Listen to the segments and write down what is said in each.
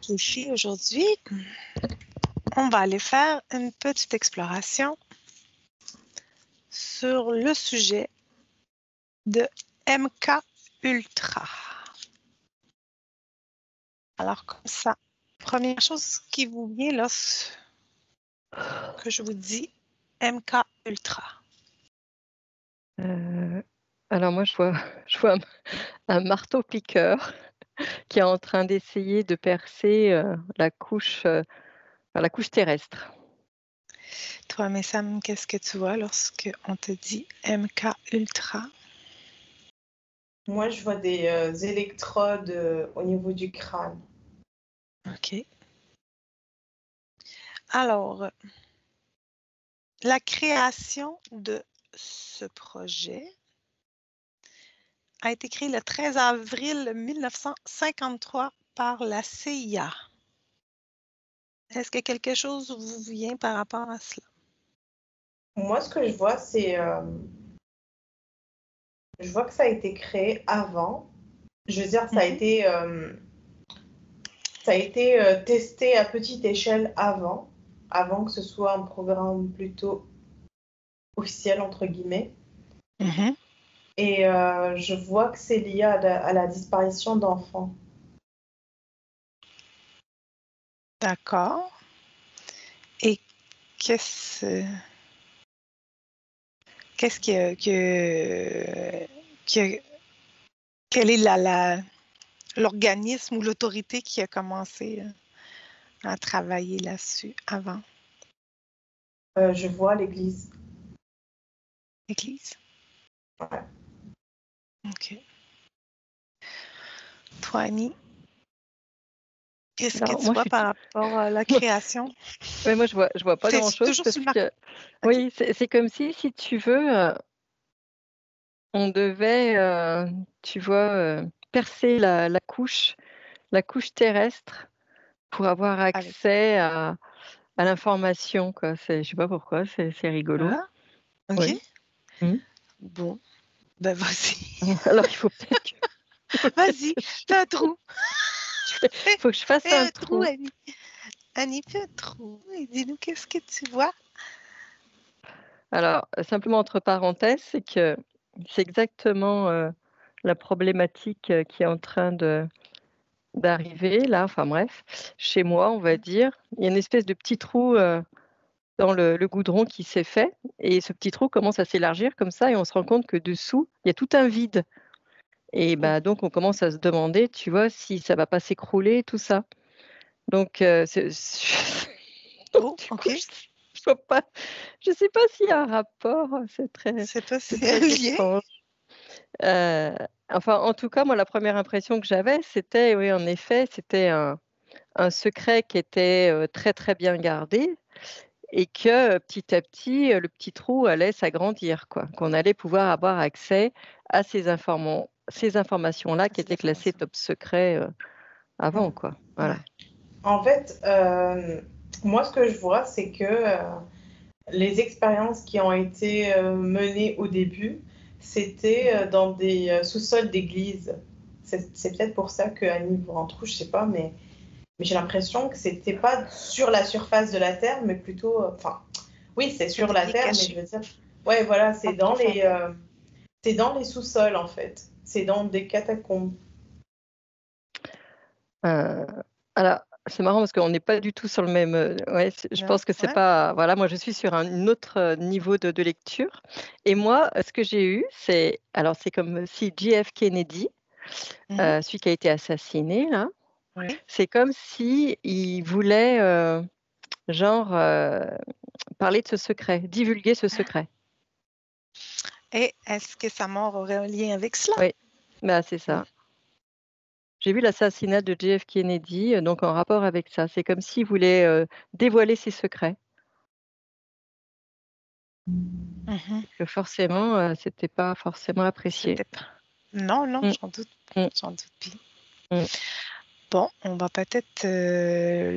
Ici, aujourd'hui, on va aller faire une petite exploration sur le sujet de MK Ultra. Alors, comme ça, première chose qui vous vient là, que je vous dis, MK Ultra. Alors moi, je vois un marteau-piqueur qui est en train d'essayer de percer la couche terrestre. Toi, Messam, qu'est-ce que tu vois lorsque on te dit MK Ultra? Moi, je vois des électrodes au niveau du crâne. OK. Alors, la création de ce projet a été créé le 13 avril 1953 par la CIA. Est-ce que quelque chose vous vient par rapport à cela? Moi, ce que je vois, c'est... je vois que ça a été créé avant. Je veux dire, ça a été testé à petite échelle avant que ce soit un programme plutôt officiel, entre guillemets. Mhm. Et je vois que c'est lié à la disparition d'enfants. D'accord. Et qu'est-ce quel est l'organisme ou l'autorité qui a commencé à travailler là-dessus avant? Je vois l'Église. L'Église? Ouais. OK. Toi, Annie, qu'est-ce que Alors tu moi, vois par rapport à la création? ouais, moi je vois pas C'est grand-chose toujours parce sur le que OK. oui, c'est comme si tu veux, on devait, tu vois, percer la couche terrestre pour avoir Avec accès à l'information, quoi. Je sais pas pourquoi, c'est rigolo. ça. OK. Oui. Mmh. Bon, ben vas-y. Alors il faut peut-être Vas-y, que fais un trou. faut que je fasse Fais un un trou, trou. Annie. Annie, fais un trou et dis-nous qu'est-ce que tu vois. Alors, simplement entre parenthèses, c'est que c'est exactement, la problématique, qui est en train d'arriver là, enfin bref, chez moi, on va dire. Il y a une espèce de petit trou, dans le goudron qui s'est fait et ce petit trou commence à s'élargir comme ça et on se rend compte que dessous, il y a tout un vide et Oh, bah, donc on commence à se demander, tu vois, si ça va pas s'écrouler tout ça. Donc c'est donc oh, du coup, OK. je vois pas, je sais pas s'il y a un rapport, C'est pas c'est si un très lien. étrange. Heu, enfin, en tout cas, moi, la première impression que j'avais, c'était, oui, en effet, c'était un secret qui était, très, très bien gardé et que, petit à petit, le petit trou allait s'agrandir, quoi. Qu'on allait pouvoir avoir accès à ces informations-là qui Ces étaient classées informations. top secret, avant, quoi. Voilà. Ouais. En fait, moi, ce que je vois, c'est que les expériences qui ont été menées au début, c'était dans des sous-sols d'église. C'est peut-être pour ça que Annie voit un trou, je sais pas, mais j'ai l'impression que c'était pas sur la surface de la Terre, mais plutôt, enfin, oui, c'est Ça sur la devient Terre, mais je caché veux dire, ouais, voilà, en profondeur. c'est dans les sous-sols en fait, c'est dans des catacombes. Heu, alors, c'est marrant parce qu'on n'est pas du tout sur le même, ouais, je Non? pense que c'est Ouais. pas voilà, moi je suis sur un autre, niveau de lecture et moi, ce que j'ai eu, c'est comme si JF Kennedy, Mhm. celui qui a été assassiné là, Oui. c'est comme s'il voulait, genre, parler de ce secret, divulguer ce secret. Et est-ce que sa mort aurait un lien avec cela? Oui, bah, c'est Mm. ça. J'ai vu l'assassinat de JF Kennedy, donc en rapport avec ça. C'est comme s'il voulait, dévoiler ses secrets. Mhm. Que forcément, c'était pas forcément apprécié. C'était pas. Non, non, Mmh, mmh, j'en doute bien. mmh. Bon, on va peut-être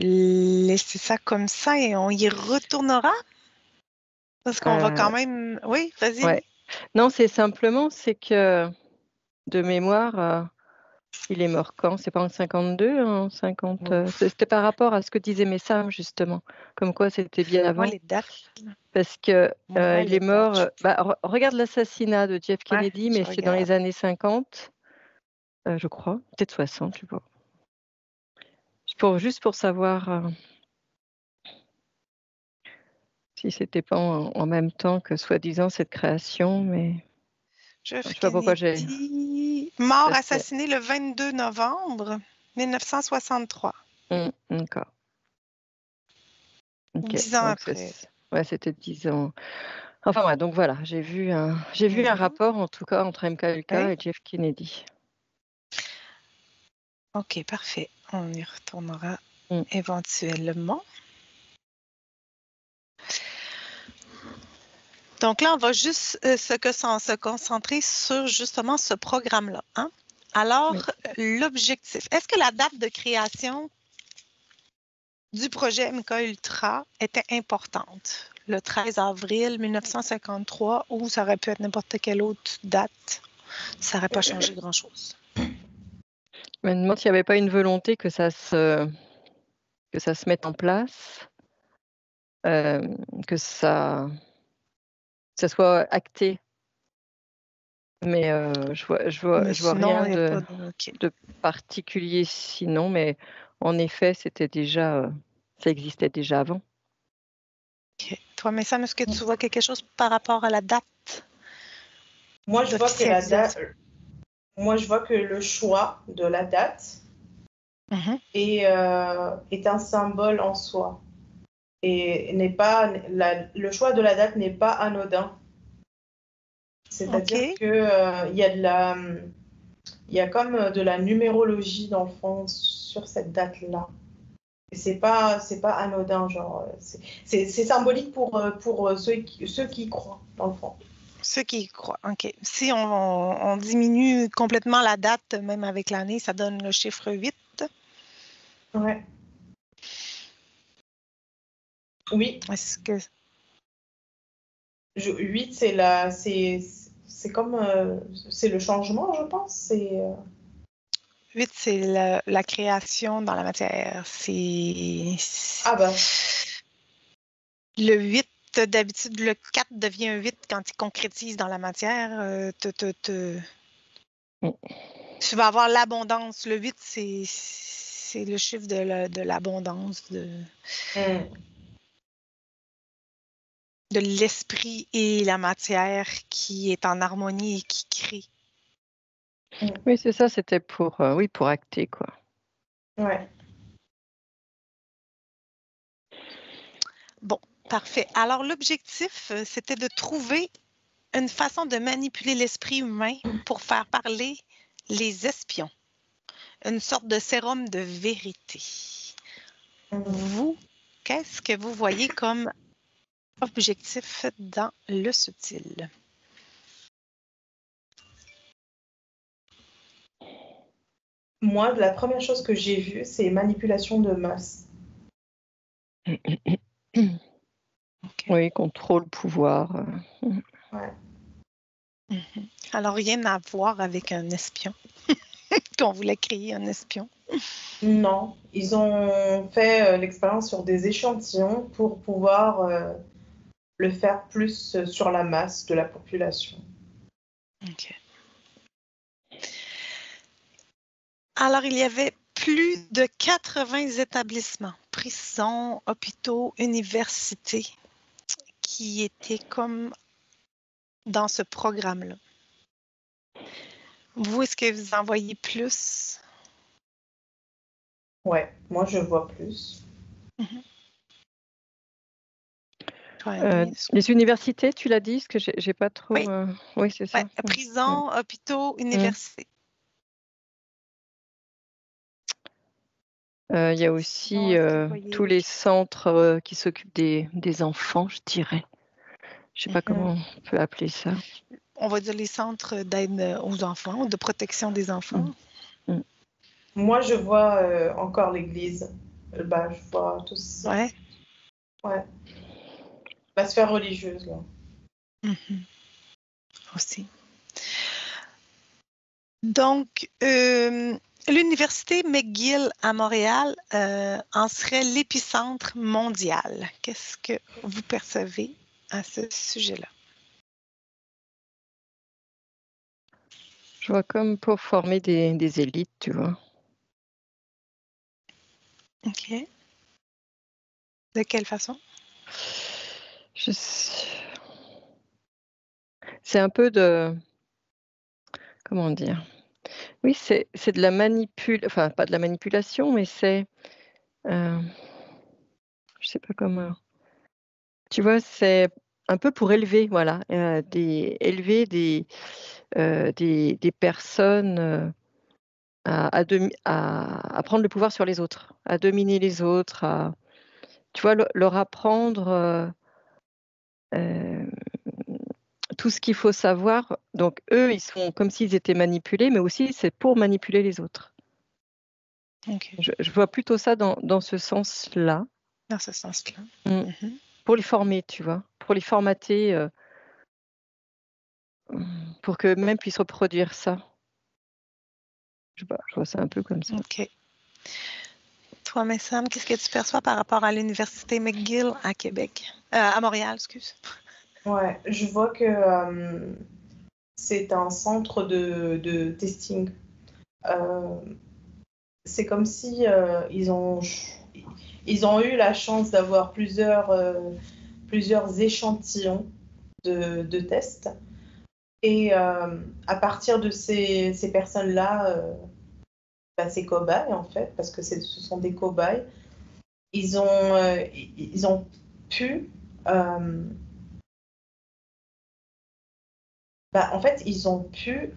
laisser ça comme ça et on y retournera parce qu'on va quand Heu, même. Oui, vas-y, ouais. Annie. Non, c'est simplement, c'est que de mémoire, Il est mort quand? C'est pas en 52, en 50. Ouf. C'était par rapport à ce que disait Messam, justement. Comme quoi c'était bien Moi, avant. les dates. Parce que Moi, il les est mort. dates. Regarde l'assassinat de Jeff Ouais, Kennedy, je mais c'est dans regarde. les années 50, je crois. Peut-être 60, je sais pas. Juste pour savoir si c'était pas en même temps que soi-disant cette création, mais je Jeff sais pas pourquoi j'ai. Kennedy, mort Parce que... assassiné le 22 novembre 1963, D'accord. Ok. 10 ans Donc après. ouais, c'était 10 ans. Enfin ouais, donc voilà, j'ai vu un rapport en tout cas entre MKUltra Oui. et Jeff Kennedy. OK, parfait. On y retournera Mm. éventuellement. Donc là, on va juste se concentrer sur justement ce programme-là. Hein? Alors, Oui. l'objectif. Est-ce que la date de création du projet MKUltra était importante? Le 13 avril 1953 ou ça aurait pu être n'importe quelle autre date? Ça n'aurait pas changé grand-chose. Je me demande s'il n'y avait pas une volonté que ça se mette en place, que ça soit acté. Mais Mais je vois sinon, rien il n'y a pas de... OK. de particulier sinon, mais en effet, ça existait déjà avant. OK. Toi, Messam, est-ce que tu vois quelque chose par rapport à la date Moi, je vois que la date, d'officialisation? moi, je vois que le choix de la date Mhm. est un symbole en soi. Et n'est pas le choix de la date n'est pas anodin. C'est-à-dire OK. que il y a comme de la numérologie dans le fond sur cette date-là. Et c'est pas anodin, genre c'est symbolique pour ceux qui y croient dans le fond. Ceux qui y croient. OK. Si on diminue complètement la date, même avec l'année, ça donne le chiffre 8. Ouais. Oui, Est-ce que 8 c'est comme c'est le changement, je pense. 8, c'est la création dans la matière. C'est Ah bah le 8, d'habitude, le 4 devient un 8 quand il concrétise dans la matière. Mm. Tu vas avoir l'abondance. Le 8, c'est le chiffre de l'abondance, hmm. de l'esprit et la matière qui est en harmonie et qui crée. Oui, c'est ça, c'était pour acter, quoi. Ouais. Bon, parfait. Alors, l'objectif, c'était de trouver une façon de manipuler l'esprit humain pour faire parler les espions. Une sorte de sérum de vérité. Vous, qu'est-ce que vous voyez comme objectif dans le subtil? Moi, la première chose que j'ai vue, c'est manipulation de masse. Okay. Oui, contrôle, pouvoir. Ouais. Mm-hmm. Alors, rien à voir avec un espion, qu'on voulait créer un espion. Non, ils ont fait l'expérience sur des échantillons pour pouvoir le faire plus sur la masse de la population. OK. Alors, il y avait plus de 80 établissements, prisons, hôpitaux, universités, qui étaient comme dans ce programme-là. Vous, est-ce que vous en voyez plus? Ouais, moi je vois plus. Mm-hmm. Toi, Les universités, tu l'as dit, parce que j'ai pas trop. oui, Oui, c'est ça. ouais, prisons, hôpitaux, universités. Il y a Sinon, aussi est-ce que vous voyez tous les centres qui s'occupent des enfants, je dirais. Je sais pas comment on peut appeler ça. on va dire les centres d'aide aux enfants, de protection des enfants. Mm. Moi je vois encore l'église. Bah, je vois tout ça. Ouais. Ouais. La sphère religieuse, là. Mm-hmm. Aussi. Donc, l'Université McGill à Montréal en serait l'épicentre mondial. Qu'est-ce que vous percevez à ce sujet-là? Je vois comme pour former des élites, tu vois. OK. De quelle façon? C'est un peu de... Comment dire? Oui, c'est de la manipulation, enfin pas de la manipulation, mais c'est... je sais pas comment... Tu vois, c'est un peu pour élever, voilà, élever des personnes à prendre le pouvoir sur les autres, à dominer les autres, tu vois, leur apprendre tout ce qu'il faut savoir. Donc eux, ils sont comme s'ils étaient manipulés, mais aussi c'est pour manipuler les autres. OK. Je vois plutôt ça dans ce sens-là. Dans ce sens-là. Mm. Pour les former, tu vois, pour les formater, pour qu'eux-mêmes puissent reproduire ça. Je vois ça un peu comme ça. OK. Toi, Messam, qu'est-ce que tu perçois par rapport à l'Université McGill à Québec? À Montréal, excuse. Ouais, je vois que c'est un centre de testing. C'est comme si ils ont eu la chance d'avoir plusieurs échantillons de tests. Et à partir de ces personnes-là, ces cobayes en fait, parce que ce sont des cobayes, ils ont pu en fait, ils ont pu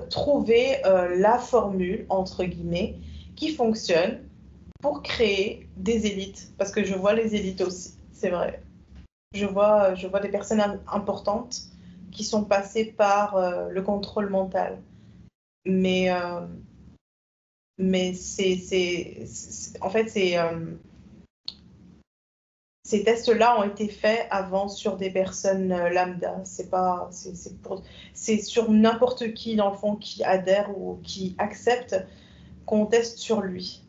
trouver la formule, entre guillemets, qui fonctionne pour créer des élites. Parce que je vois les élites aussi, c'est vrai. Je vois des personnes importantes qui sont passées par le contrôle mental. Mais en fait, ces tests-là ont été faits avant sur des personnes lambda. C'est sur n'importe qui, dans le fond, qui adhère ou qui accepte qu'on teste sur lui.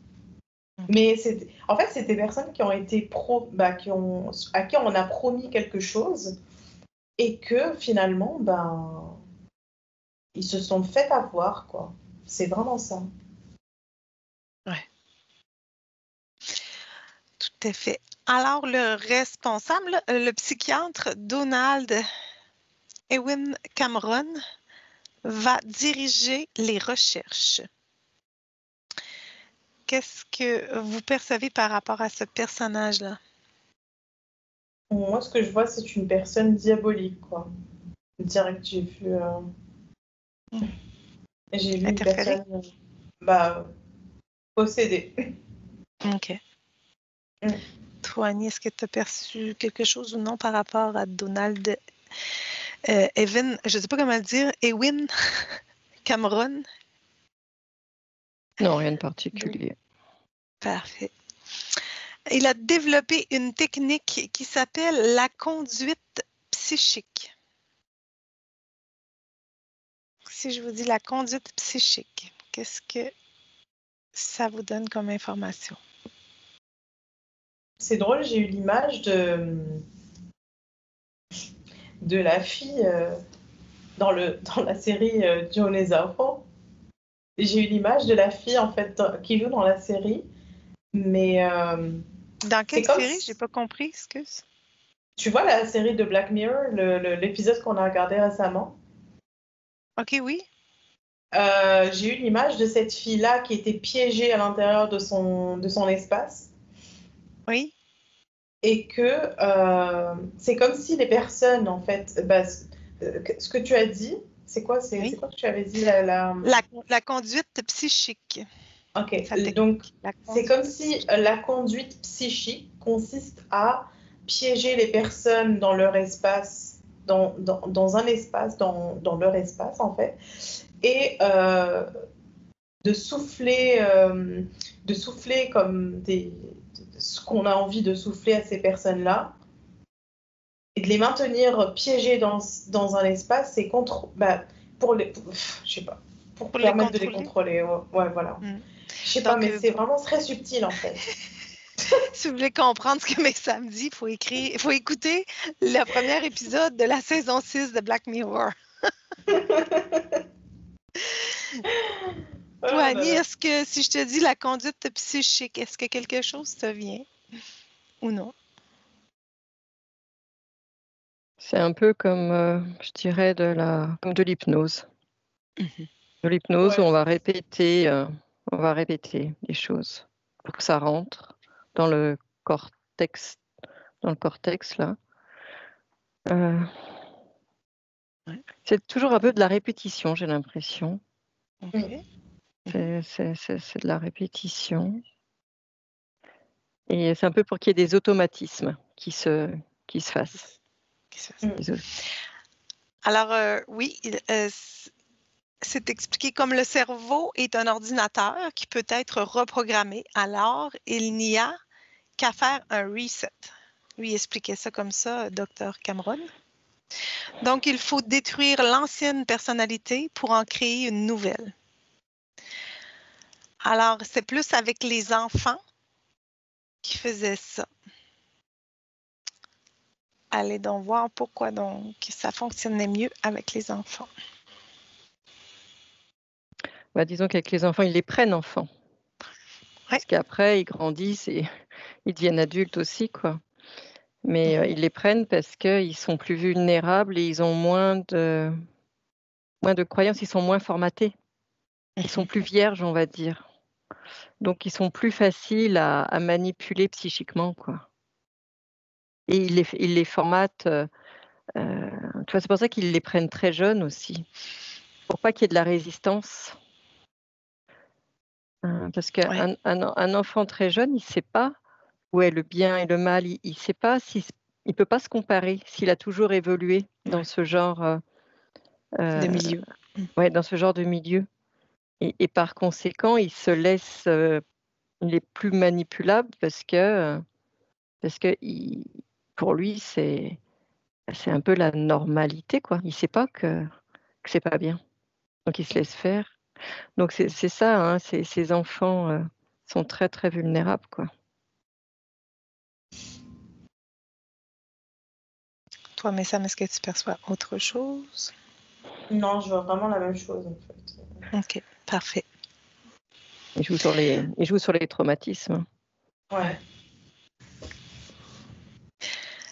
Mais en fait, c'est des personnes qui ont été à qui on a promis quelque chose et que finalement, ils se sont fait avoir, quoi. C'est vraiment ça. Ouais. Tout à fait. Alors, le responsable, le psychiatre Donald Ewin Cameron, va diriger les recherches. Qu'est-ce que vous percevez par rapport à ce personnage-là? Moi, ce que je vois, c'est une personne diabolique, quoi. Direct, j'ai vu une Interféré? personne possédée. OK. Toi, Annie, est-ce que tu as perçu quelque chose ou non par rapport à Donald Evan, je ne sais pas comment le dire, Ewin Cameron? Non, rien de particulier. Parfait. Il a développé une technique qui s'appelle la conduite psychique. Si je vous dis la conduite psychique, qu'est-ce que ça vous donne comme information? C'est drôle, j'ai eu l'image de la fille dans la série Joe Nezafo. J'ai eu l'image de la fille en fait qui joue dans la série, mais Dans quelle c'est comme série? J'ai pas compris, excuse. tu vois la série de Black Mirror, l'épisode qu'on a regardé récemment. OK, oui. J'ai eu l'image de cette fille-là qui était piégée à l'intérieur de son espace. Oui. Et que c'est comme si les personnes, en fait, ce que tu as dit, c'est quoi que tu avais dit La conduite psychique. Ok, donc c'est comme si la conduite psychique consiste à piéger les personnes dans leur espace, dans un espace, dans leur espace, en fait, et de souffler comme ce qu'on a envie de souffler à ces personnes-là et de les maintenir piégés dans un espace, c'est je sais pas, pour Pour les permettre de les contrôler. contrôler. Ouais, voilà. Mm. Je sais pas, Donc, mais c'est vraiment très subtil en fait. si vous voulez comprendre ce que Messa me dit, il faut écouter le premier épisode de la saison 6 de Black Mirror. Oh Toi, là Annie, là. est-ce que si je te dis la conduite psychique, est-ce que quelque chose te vient ou non? C'est un peu comme, je dirais, comme de l'hypnose. Mhm. De l'hypnose où Ouais. on va répéter les choses pour que ça rentre dans le cortex, là. Euh, Ouais. c'est toujours un peu de la répétition, j'ai l'impression. OK. Mm. C'est de la répétition. Et c'est un peu pour qu'il y ait des automatismes qui se fassent. Mm. Alors, oui, c'est expliqué comme le cerveau est un ordinateur qui peut être reprogrammé. Alors, il n'y a qu'à faire un reset. Lui expliquait ça comme ça, Dr. Cameron. Donc, il faut détruire l'ancienne personnalité pour en créer une nouvelle. Alors, c'est plus avec les enfants qui faisaient ça. Allez donc voir pourquoi donc ça fonctionnait mieux avec les enfants. Bah, disons qu'avec les enfants, ils les prennent enfants. Ouais. Parce qu'après, ils grandissent et ils deviennent adultes aussi, quoi. Mais ils les prennent parce qu'ils sont plus vulnérables et ils ont moins de croyances, ils sont moins formatés. Ils sont plus vierges, on va dire. Donc, ils sont plus faciles à manipuler psychiquement, quoi. Et ils les formatent. Tu vois, c'est pour ça qu'ils les prennent très jeunes aussi, pour pas qu'il y ait de la résistance. Parce Ouais. qu'un enfant très jeune, il ne sait pas où est le bien et le mal. Il ne sait pas il peut pas se comparer s'il a toujours évolué dans Ouais. ce genre, De milieu. dans ce genre de milieu. Et par conséquent, il est plus manipulable parce que pour lui, c'est un peu la normalité, quoi. Il ne sait pas que c'est pas bien. Donc il se laisse faire. Donc c'est ça, hein, ces enfants sont très, très vulnérables, quoi. Toi, Messam, est-ce que tu perçois autre chose? Non, je vois vraiment la même chose en fait. OK, parfait. Ils jouent sur les traumatismes. Ouais.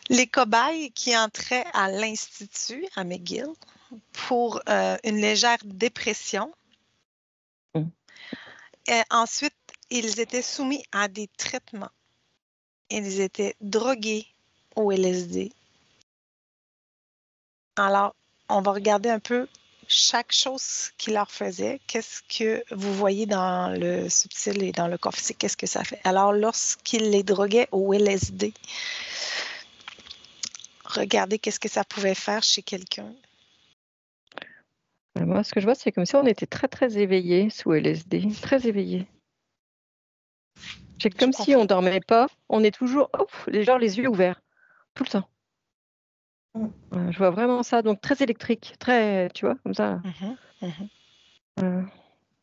Les cobayes qui entraient à l'Institut, à McGill, pour une légère dépression. Mm. Et ensuite, ils étaient soumis à des traitements. Ils étaient drogués au LSD. Alors, on va regarder un peu chaque chose qu'il leur faisait. Qu'est-ce que vous voyez dans le subtil et dans le corps physique? Qu'est-ce que ça fait? Alors, lorsqu'il les droguait au LSD, regardez qu'est-ce que ça pouvait faire chez quelqu'un. Moi, ce que je vois, c'est comme si on était très, très éveillés sous LSD, très éveillés. C'est comme si on dormait pas, on est toujours, les yeux ouverts, tout le temps. Je vois vraiment ça, donc très électrique, très, tu vois, comme ça.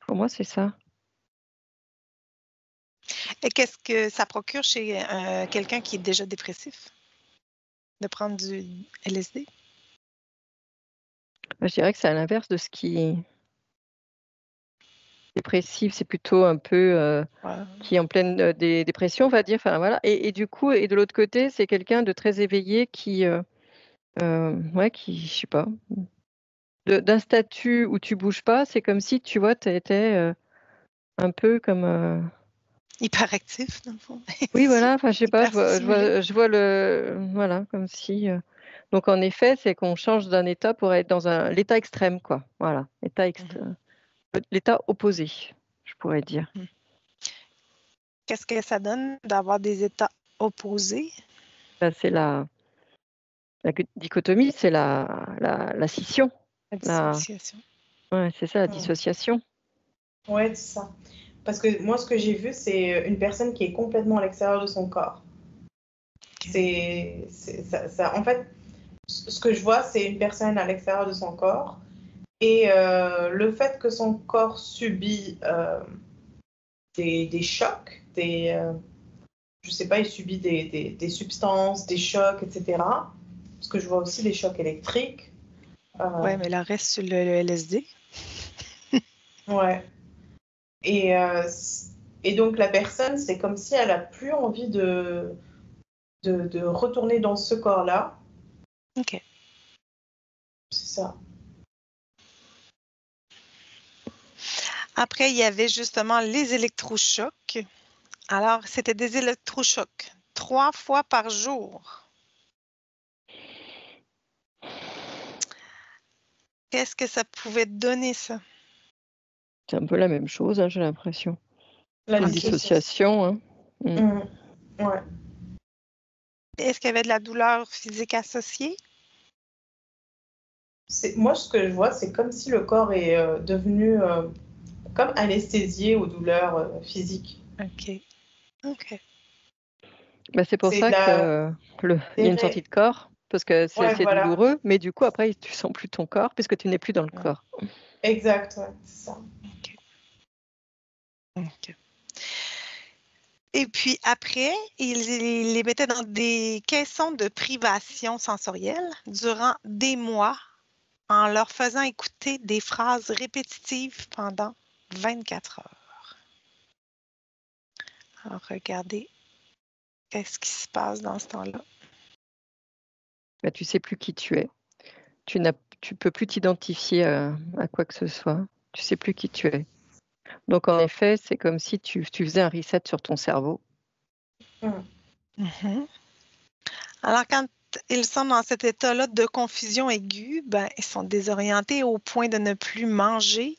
Pour moi, c'est ça. Et qu'est-ce que ça procure chez quelqu'un qui est déjà dépressif de prendre du LSD? Je dirais que c'est à l'inverse de ce qui est dépressif, c'est plutôt un peu qui est en pleine dépression, on va dire. Enfin, voilà. Et du coup, et de l'autre côté, c'est quelqu'un de très éveillé qui, je sais pas, d'un statut où tu bouges pas, c'est comme si, tu vois, tu étais un peu comme. Hyperactif, dans le fond. Oui, voilà, enfin, je sais pas, Hyperstimulé. je vois voilà, comme si. Donc, en effet, c'est qu'on change d'un état pour être dans l'état extrême, quoi. Voilà, l'état opposé, je pourrais dire. Qu'est-ce que ça donne d'avoir des états opposés? Ben, c'est la dichotomie, c'est la scission. La dissociation. Ouais, c'est ça, la dissociation. Ouais, c'est ça. Parce que moi, ce que j'ai vu, c'est une personne qui est complètement à l'extérieur de son corps. Okay. En fait, ce que je vois, c'est une personne à l'extérieur de son corps Et le fait que son corps subit des chocs, je sais pas, il subit des substances, des chocs, etc. Parce que je vois aussi des chocs électriques. Ouais, mais là, reste sur le LSD. Ouais. Et, et donc la personne, c'est comme si elle a plus envie de retourner dans ce corps-là. OK. C'est ça. Après, il y avait justement les électrochocs. Alors, c'était des électrochocs 3 fois par jour. Qu'est-ce que ça pouvait donner, ça? C'est un peu la même chose, hein, j'ai l'impression. La Une dissociation. dissociation. Hein. Ouais. Est-ce qu'il y avait de la douleur physique associée? Moi, ce que je vois, c'est comme si le corps est devenu comme anesthésié aux douleurs physiques. OK. OK. Bah, c'est pour C'est de ça la... qu'il y a une sortie de corps, parce que Ouais, c'est voilà. douloureux, mais du coup, après, tu sens plus ton corps, puisque tu n'es plus dans le corps. Exact, ouais, c'est ça. OK. OK. Et puis après, ils les mettaient dans des caissons de privation sensorielle durant des mois en leur faisant écouter des phrases répétitives pendant 24 heures. Alors, regardez qu'est-ce qui se passe dans ce temps-là. Bah, tu sais plus qui tu es. Tu peux plus t'identifier à quoi que ce soit. Tu sais plus qui tu es. Donc, en effet, c'est comme si tu faisais un reset sur ton cerveau. Mhm. Alors, quand ils sont dans cet état-là de confusion aiguë, ben, ils sont désorientés au point de ne plus manger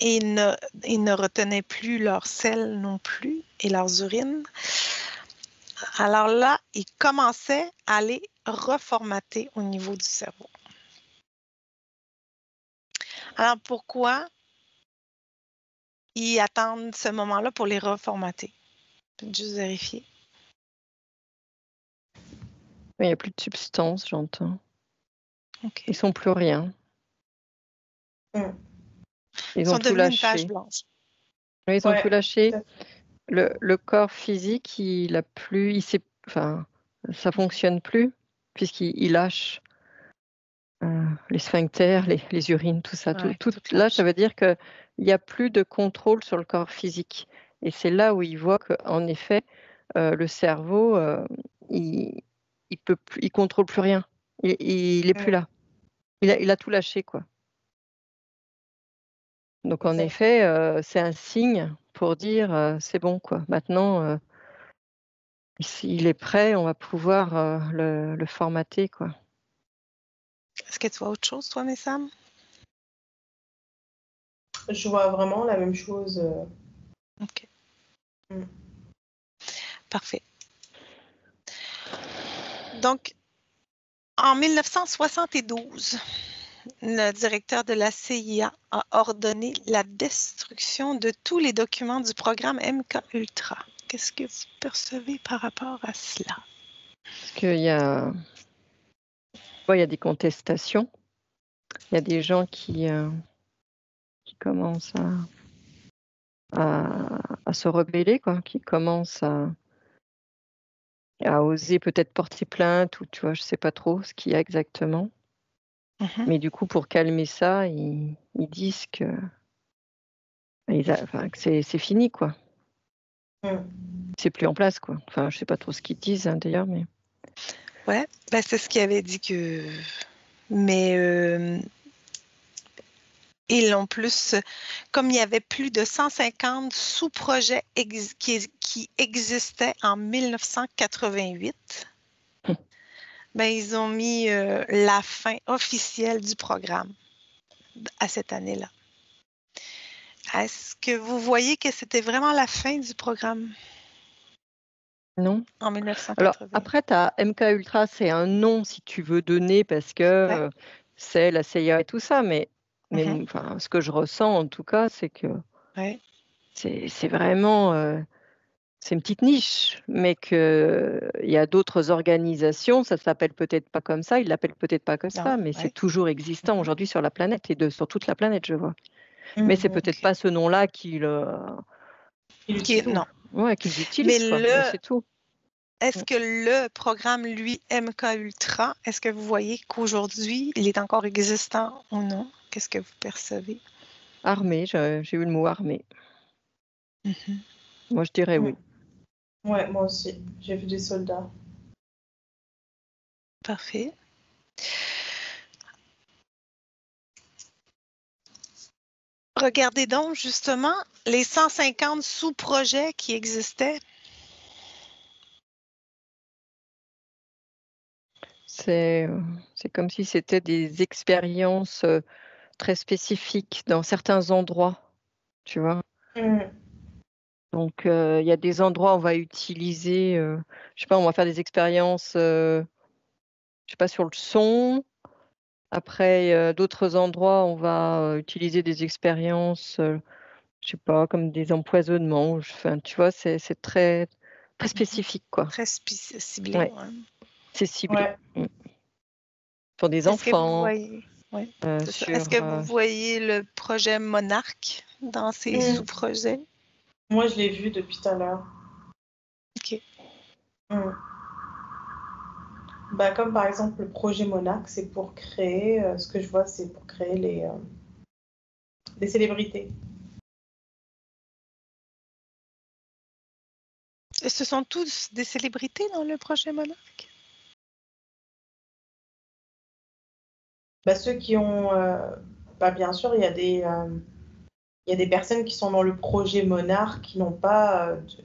et ils ne retenaient plus leur sel non plus et leurs urines. Alors là, ils commençaient à les reformater au niveau du cerveau. Alors, pourquoi ils attendent ce moment-là pour les reformater? Je vais juste vérifier. Il n'y a plus de substance, j'entends. OK. Ils sont plus rien. Ils ont sont tout devenus une page lâché. blanche. Oui, ils ont tout lâché. tout à fait. Le corps physique, il a plus, ça fonctionne plus, puisqu'il lâche les sphincters, les urines, tout ça. Ouais, Tout tout là, lâche. ça veut dire qu'il n'y a plus de contrôle sur le corps physique. Et c'est là où il voit qu'en effet, le cerveau, il contrôle plus rien. Il est plus là. Il a tout lâché, quoi. Donc en Exact. effet, c'est un signe pour dire c'est bon, quoi. Maintenant, il est prêt, on va pouvoir le formater, quoi. Est-ce que tu vois autre chose, toi, Messam? Je vois vraiment la même chose. OK. Mm. Parfait. Donc, en 1972, le directeur de la CIA a ordonné la destruction de tous les documents du programme MK-Ultra. Qu'est-ce que vous percevez par rapport à cela? Parce qu'il y a, il y a des contestations. Il y a des gens qui commencent à se rebeller, quoi, qui commencent à oser peut-être porter plainte ou tu vois, je sais pas trop ce qu'il y a exactement. Mhm. Mais du coup, pour calmer ça, ils disent que que c'est fini, quoi. C'est plus en place, quoi. Enfin, je sais pas trop ce qu'ils disent, hein, d'ailleurs, mais Ouais, ben c'est ce qu'il avait dit que. Mais ils l'ont plus. Comme il y avait plus de 150 sous-projets qui existaient en 1988, ben, ils ont mis la fin officielle du programme à cette année-là. Est-ce que vous voyez que c'était vraiment la fin du programme non. en Alors 1988? après, tu as MK Ultra, c'est un nom si tu veux donner parce que Ouais. c'est la CIA et tout ça, mais Mhm. enfin, ce que je ressens en tout cas, c'est que Ouais. c'est vraiment c'est une petite niche, mais qu'il y a d'autres organisations, ça s'appelle peut-être pas comme ça, ils l'appellent peut-être pas comme ça, mais c'est toujours existant aujourd'hui sur la planète et sur toute la planète, je vois. Mais c'est peut-être pas ce nom-là qu'ils non. Ouais, qu'ils utilisent, quoi. Mais c'est tout. Est-ce que le programme, lui, MK Ultra, est-ce que vous voyez qu'aujourd'hui, il est encore existant ou non? Qu'est-ce que vous percevez? Armée, j'ai eu le mot armée. Moi, je dirais oui. Ouais, moi aussi. J'ai vu des soldats. Parfait. Regardez donc justement les 150 sous-projets qui existaient. C'est comme si c'était des expériences très spécifiques dans certains endroits, tu vois. Donc, il y a des endroits où on va utiliser, je sais pas, on va faire des expériences, je sais pas, sur le son. Après, d'autres endroits, on va utiliser des expériences, je sais pas, comme des empoisonnements. Enfin, tu vois, c'est très, très spécifique, quoi. Très ciblé. Ouais. Ouais. C'est ciblé. Ouais. Pour des Est-ce que vous enfants. voyez, Est-ce que vous voyez le projet Monarque dans ces sous-projets? Moi, je l'ai vu depuis tout à l'heure. OK. Bah, comme par exemple le projet Monarque, c'est pour créer, ce que je vois, c'est pour créer des célébrités. Et ce sont tous des célébrités dans le projet Monarque? Bah, ceux qui ont, bah, bien sûr, il y a des personnes qui sont dans le projet Monarque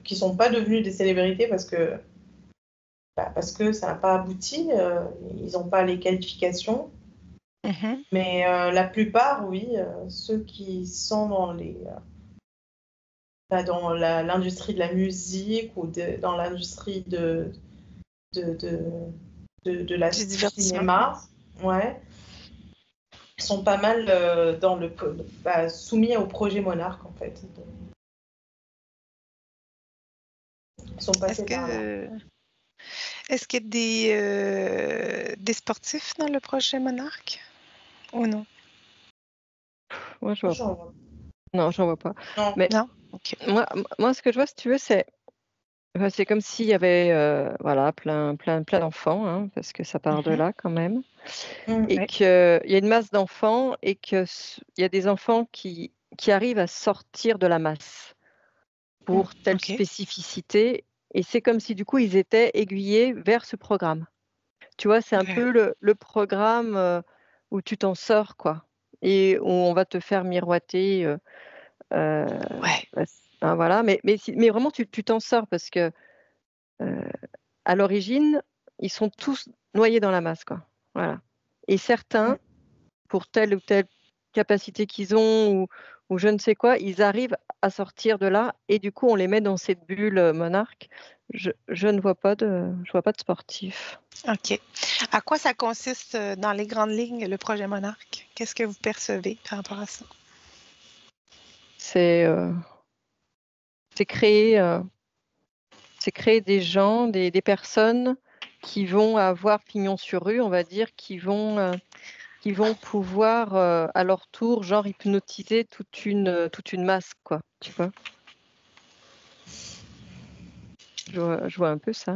qui sont pas devenues des célébrités parce que ça n'a pas abouti, ils n'ont pas les qualifications. Mais la plupart, oui, ceux qui sont dans dans l'industrie de la musique ou dans l'industrie de la Du divertissement. cinéma, ouais, sont pas mal soumis au projet Monarque, en fait. Ils sont passés par là. Est-ce qu'il y a des sportifs dans le projet Monarque ou non? Moi, je vois pas. Non, j'en vois pas. Non. Mais non? Okay. Moi, ce que je vois, si tu veux, c'est comme s'il y avait voilà, plein d'enfants, hein, parce que ça part de là quand même, et qu'il y a une masse d'enfants et qu'il y a des enfants qui arrivent à sortir de la masse pour telle spécificité, et c'est comme si du coup ils étaient aiguillés vers ce programme. Tu vois, c'est un peu le programme où tu t'en sors, quoi, et où on va te faire miroiter. Voilà, mais vraiment tu t'en sors parce que à l'origine, ils sont tous noyés dans la masse, quoi. Voilà. Et certains, pour telle ou telle capacité qu'ils ont ou je ne sais quoi, ils arrivent à sortir de là et du coup, on les met dans cette bulle monarque. Je ne vois pas de sportifs. OK. À quoi ça consiste dans les grandes lignes, le projet Monarque? Qu'est-ce que vous percevez par rapport à ça? C'est créer des gens, des personnes qui vont avoir pignon sur rue, on va dire, qui vont pouvoir à leur tour, genre hypnotiser toute une masse, quoi, tu vois. Je vois un peu ça.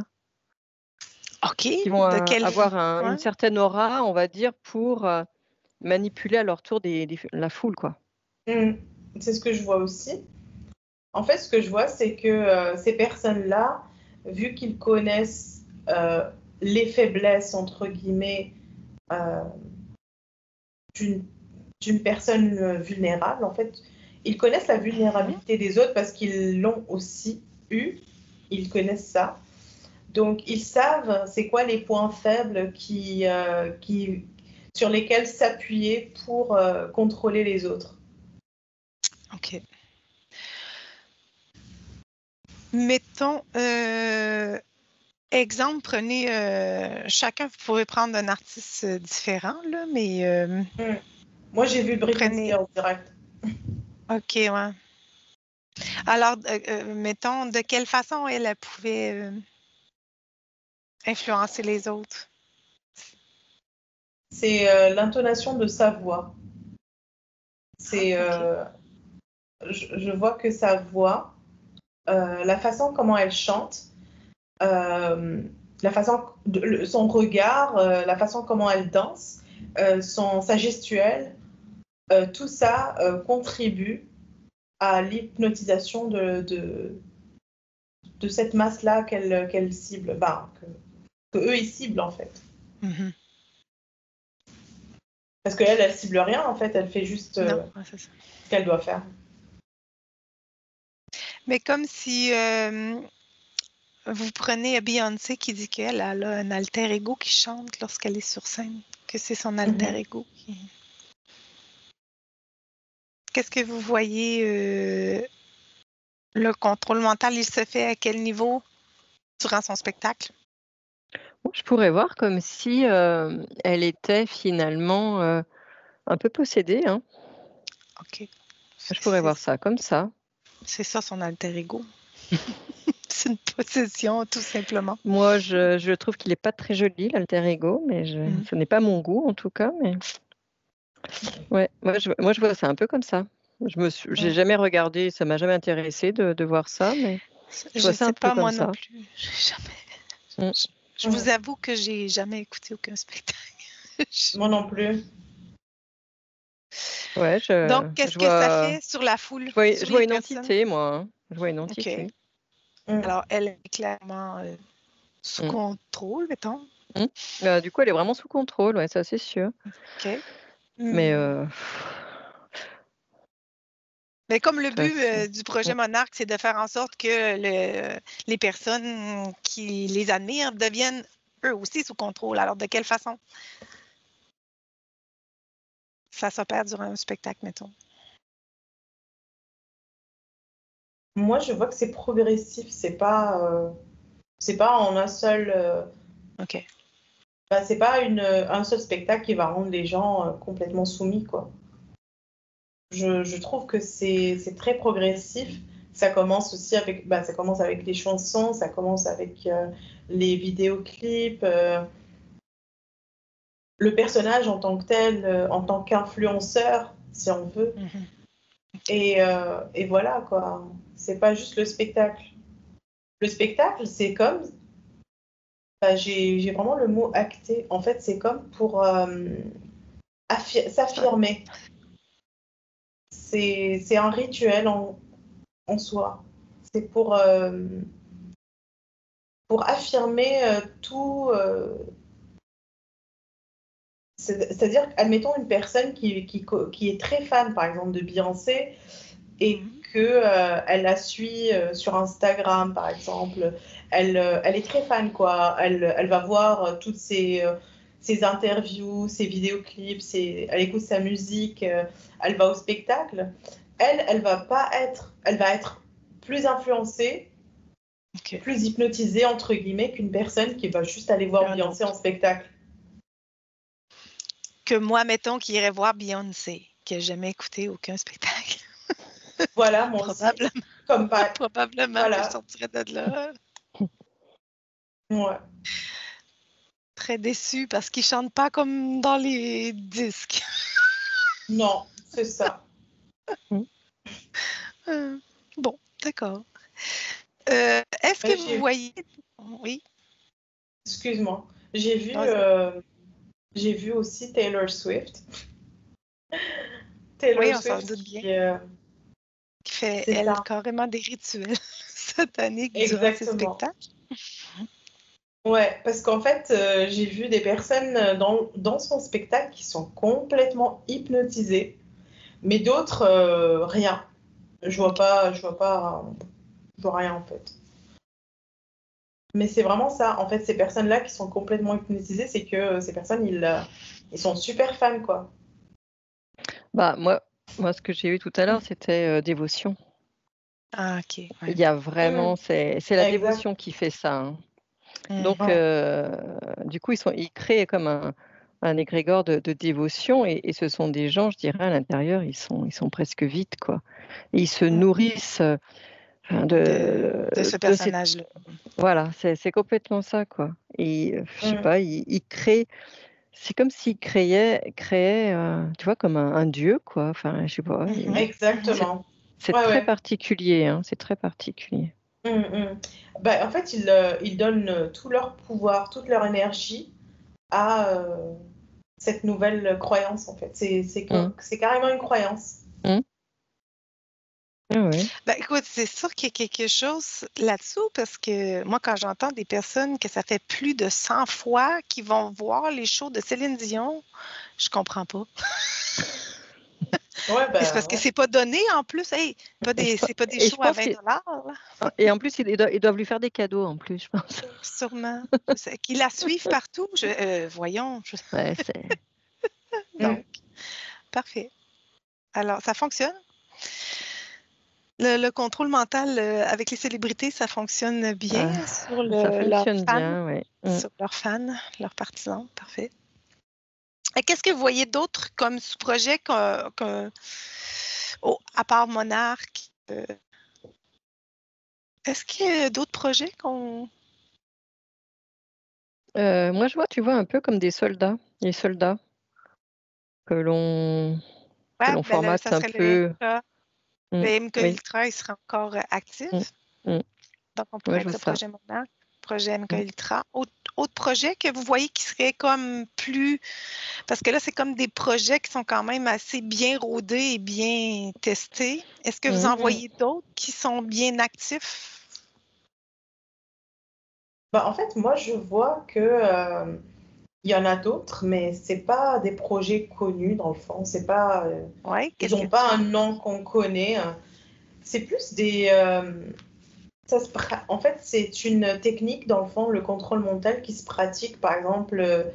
OK. Qui vont avoir une certaine aura, on va dire, pour manipuler à leur tour la foule, quoi. C'est ce que je vois aussi. En fait, ce que je vois, c'est que ces personnes-là, vu qu'ils connaissent les faiblesses, entre guillemets, d'une personne vulnérable, en fait, ils connaissent la vulnérabilité des autres parce qu'ils l'ont aussi eu, ils connaissent ça. Donc, ils savent c'est quoi les points faibles sur lesquels s'appuyer pour contrôler les autres. OK. Mettons, exemple, prenez chacun, vous pouvez prendre un artiste différent, là, mais Moi, j'ai vu Britney Spears direct. OK, ouais. Alors, mettons, de quelle façon elle pouvait influencer les autres? C'est l'intonation de sa voix. C'est, OK. je vois que sa voix, la façon comment elle chante, la façon son regard, la façon comment elle danse, sa gestuelle, tout ça contribue à l'hypnotisation de cette masse-là qu'elle cible, que eux ils ciblent en fait. Mhm. Parce qu'elle, elle cible rien en fait, elle fait juste Non, c'est ça. ce qu'elle doit faire. Mais comme si vous prenez Beyoncé qui dit qu'elle a un alter ego qui chante lorsqu'elle est sur scène, que c'est son alter ego. Qu'est-ce que vous voyez? Le contrôle mental, il se fait à quel niveau durant son spectacle? Je pourrais voir comme si elle était finalement un peu possédée. Hein. OK. Je pourrais voir ça comme ça. C'est ça son alter ego. C'est une possession, tout simplement. Moi, je trouve qu'il n'est pas très joli, l'alter ego, mais ce n'est pas mon goût en tout cas. Mais ouais, moi je vois ça un peu comme ça. J'ai jamais regardé, ça m'a jamais intéressé de voir ça, mais je vois ça un peu comme ça. Moi non plus. Jamais. Je vous avoue que j'ai jamais écouté aucun spectacle. Moi non plus. Ouais, Donc, qu'est-ce que ça fait sur la foule? Je vois une entité, moi. Hein. Je vois une entité. Okay. Alors, elle est clairement sous contrôle, mettons. Du coup, elle est vraiment sous contrôle, ouais, ça c'est sûr. OK. Mais comme le but du projet Monarque, c'est de faire en sorte que les personnes qui les admirent deviennent eux aussi sous contrôle. Alors, de quelle façon ça s'opère durant un spectacle, mettons? Moi, je vois que c'est progressif, c'est pas en un seul. OK. C'est pas un seul spectacle qui va rendre les gens complètement soumis, quoi. Je trouve que c'est très progressif. Ça commence aussi avec, ça commence avec les chansons, ça commence avec les vidéoclips, le personnage en tant que tel, en tant qu'influenceur, si on veut. Et voilà, quoi. C'est pas juste le spectacle. Le spectacle, c'est comme. J'ai vraiment le mot acté. En fait, c'est comme pour s'affirmer. C'est un rituel en soi. C'est pour affirmer tout. C'est-à-dire, admettons une personne qui est très fan, par exemple, de Beyoncé et qu'elle la suit sur Instagram, par exemple. Elle est très fan, quoi. Elle va voir toutes ses interviews, ses vidéoclips, elle écoute sa musique, elle va au spectacle. Elle va pas être... Elle va être plus influencée, plus hypnotisée, entre guillemets, qu'une personne qui va juste aller voir Beyoncé en spectacle. Que moi, mettons, qui irais voir Beyoncé, qui n'a jamais écouté aucun spectacle. Voilà, moi probablement, aussi. Comme pas... Probablement voilà. que je sortirais de là. Ouais. Très déçue parce qu'ils ne chantent pas comme dans les disques. Non, c'est ça. Bon, d'accord. Est-ce que vous voyez... Oui. Excuse-moi. J'ai vu aussi Taylor Swift. Oui, on s'en doute bien. Qui fait, elle, carrément des rituels sataniques durant ses spectacles. Ouais, parce qu'en fait, j'ai vu des personnes dans son spectacle qui sont complètement hypnotisées, mais d'autres, rien. Je vois rien en fait. Mais c'est vraiment ça, en fait, ces personnes-là qui sont complètement hypnotisées, c'est que ces personnes, ils sont super fans, quoi. Moi, ce que j'ai eu tout à l'heure, c'était dévotion. Ah, ok. Ouais. Il y a vraiment, c'est la dévotion qui fait ça. Hein. Donc, du coup, ils créent comme un un égrégore de dévotion et ce sont des gens, je dirais, à l'intérieur, ils sont presque vides, quoi. Et ils se nourrissent de ce de personnage-là. Voilà, c'est complètement ça, quoi. Et je sais pas, ils créent, c'est comme s'ils créaient, tu vois, comme un dieu, quoi. Enfin, je sais pas. Exactement. C'est Ouais, très ouais. particulier, hein, c'est très particulier. En fait, ils donnent tout leur pouvoir, toute leur énergie à cette nouvelle croyance, en fait. C'est carrément une croyance. Ah ouais. Ben, écoute, c'est sûr qu'il y a quelque chose là-dessous parce que moi, quand j'entends des personnes que ça fait plus de 100 fois qui vont voir les shows de Céline Dion, je comprends pas. Ouais, Et c'est parce que ouais. c'est pas donné en plus. Hey, c'est pas des Et je shows à pense 20 là. et en plus, ils doivent lui faire des cadeaux, en plus, je pense. Sûrement. Qu'ils la suivent partout. Voyons. Ouais, c'est... Donc, parfait. Alors, ça fonctionne. Le contrôle mental avec les célébrités, ça fonctionne bien sur ça leurs fonctionne fans, bien, ouais. sur leurs fans, leurs partisans. Parfait. Et qu'est-ce que vous voyez d'autre comme sous-projet à part Monarque? Est-ce qu'il y a d'autres projets qu'on... Moi, je vois, tu vois, un peu comme des soldats, les soldats que l'on Ouais, ben formate ça un serait le peu. MK. Le MK Oui. Ultra, il sera encore actif. Mm. Donc, on Ouais, pourrait je être vois le ça. projet Monarque, projet MK Mm. Ultra. Autre projet que vous voyez qui serait comme plus... Parce que là, c'est comme des projets qui sont quand même assez bien rodés et bien testés. Est-ce que vous en voyez d'autres qui sont bien actifs? En fait, moi, je vois que il y en a d'autres, mais c'est pas des projets connus dans le fond. C'est pas, Oui, ils qu'est-ce que n'ont pas un tu... nom qu'on connaît. C'est plus des. En fait, c'est une technique dans le fond, le contrôle mental, qui se pratique, par exemple,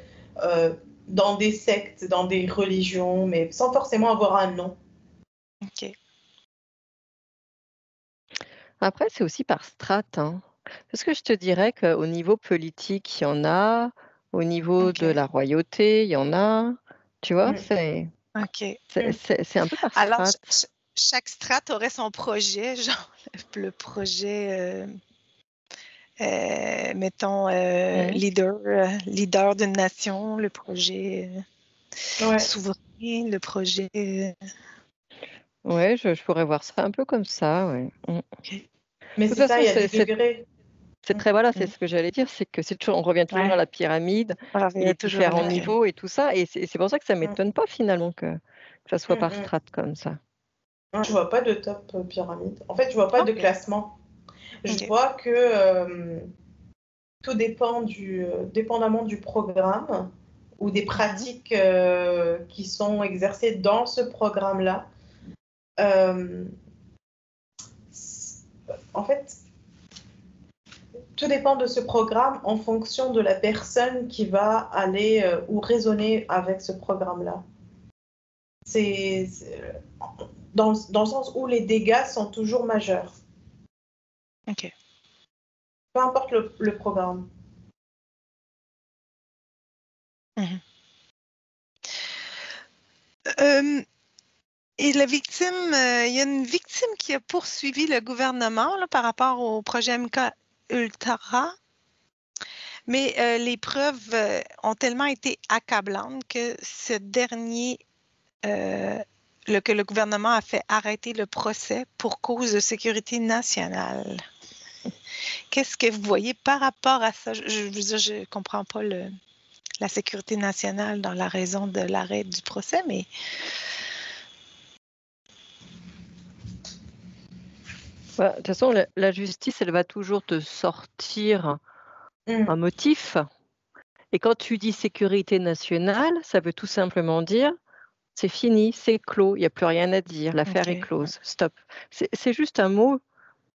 dans des sectes, dans des religions, mais sans forcément avoir un nom. OK. Après, c'est aussi par strate, hein. Parce que je te dirais qu'au niveau politique, il y en a, au niveau de OK. la royauté, il y en a. Tu vois, Mm. OK. c'est un peu par Alors, strate. chaque strate aurait son projet, genre le projet, mettons, leader d'une nation, le projet Ouais. souverain, le projet... Ouais, je pourrais voir ça un peu comme ça, ouais. De OK. Mais toute c'est ça, façon, il y a des degrés. voilà, c'est ce que j'allais dire, c'est que on revient toujours Ouais. à la pyramide, Alors, il y les a toujours à la différents pyramide. niveaux et tout ça, et c'est pour ça que ça Mm. m'étonne pas finalement que ça soit par Mm. strate comme ça. Je vois pas de top pyramide. En fait, je vois pas de OK. classement. Je OK. vois que tout dépend dépendamment du programme ou des pratiques qui sont exercées dans ce programme-là. Euh, En fait, tout dépend de ce programme en fonction de la personne qui va aller ou raisonner avec ce programme-là. C'est dans le sens où les dégâts sont toujours majeurs, OK. peu importe le programme. Mhm. Et la victime, il y a une victime qui a poursuivi le gouvernement là, par rapport au projet MK Ultra, mais les preuves ont tellement été accablantes que ce dernier, que le gouvernement a fait arrêter le procès pour cause de sécurité nationale. Qu'est-ce que vous voyez par rapport à ça? Je veux dire, je ne comprends pas la sécurité nationale dans la raison de l'arrêt du procès, mais... De toute façon, la justice, elle va toujours te sortir un motif. Et quand tu dis sécurité nationale, ça veut tout simplement dire c'est fini, c'est clos, il n'y a plus rien à dire, l'affaire est OK. close, stop. C'est juste un mot,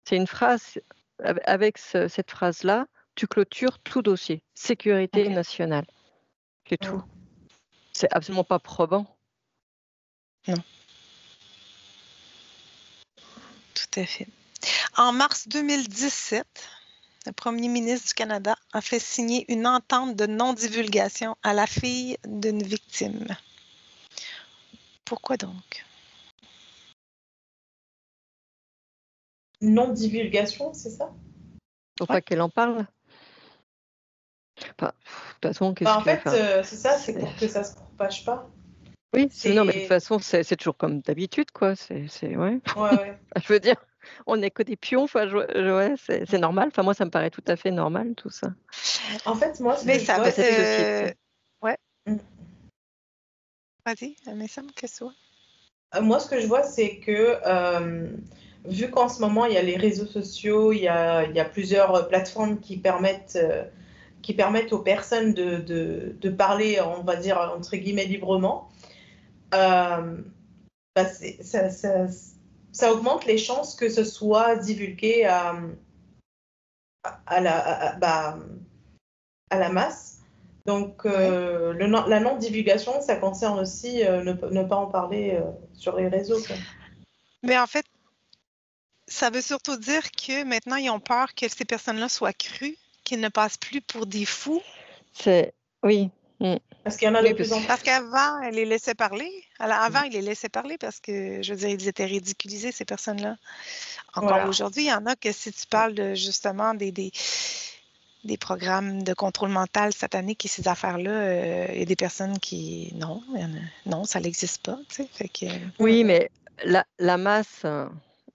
c'est une phrase. Avec cette phrase-là, tu clôtures tout dossier. Sécurité OK. nationale. C'est tout. C'est absolument pas probant. Non. Tout à fait. En mars 2017, le premier ministre du Canada a fait signer une entente de non-divulgation à la fille d'une victime. Pourquoi donc? Non-divulgation, c'est ça? Faut pas qu'elle en parle. Enfin, de toute façon, qu'est-ce En que. fait, Enfin, c'est ça, c'est pour que ça se propage pas. oui, non, mais de toute C'est... façon, c'est toujours comme d'habitude, quoi. Ouais. Ouais, ouais. Je veux dire, on n'est que des pions. Enfin, ouais, c'est normal. Enfin, moi, ça me paraît tout à fait normal, tout ça. En fait, moi, ce Mais que je ça vois, va. Cette société. Ouais. Mm. Vas-y, mais ça me qu'est-ce que Moi, ce que je vois, c'est que vu qu'en ce moment, il y a les réseaux sociaux, il y a plusieurs plateformes qui permettent aux personnes de parler, on va dire, entre guillemets, librement, bah, ça augmente les chances que ce soit divulgué à la masse. Donc, la non-divulgation, ça concerne aussi ne pas en parler sur les réseaux, quoi. Mais en fait, ça veut surtout dire que maintenant, ils ont peur que ces personnes-là soient crues, qu'ils ne passent plus pour des fous. Oui. Parce qu'il y en a Oui, de plus en plus. Parce qu'avant, elle les laissait parler. Avant, ils les laissaient parler parce que, je veux dire, ils étaient ridiculisés, ces personnes-là. Encore Voilà. aujourd'hui, il y en a que si tu parles justement des programmes de contrôle mental satanique et ces affaires-là, il y a des personnes qui... Non, ça n'existe pas. Tu sais, fait que... Oui, mais la masse,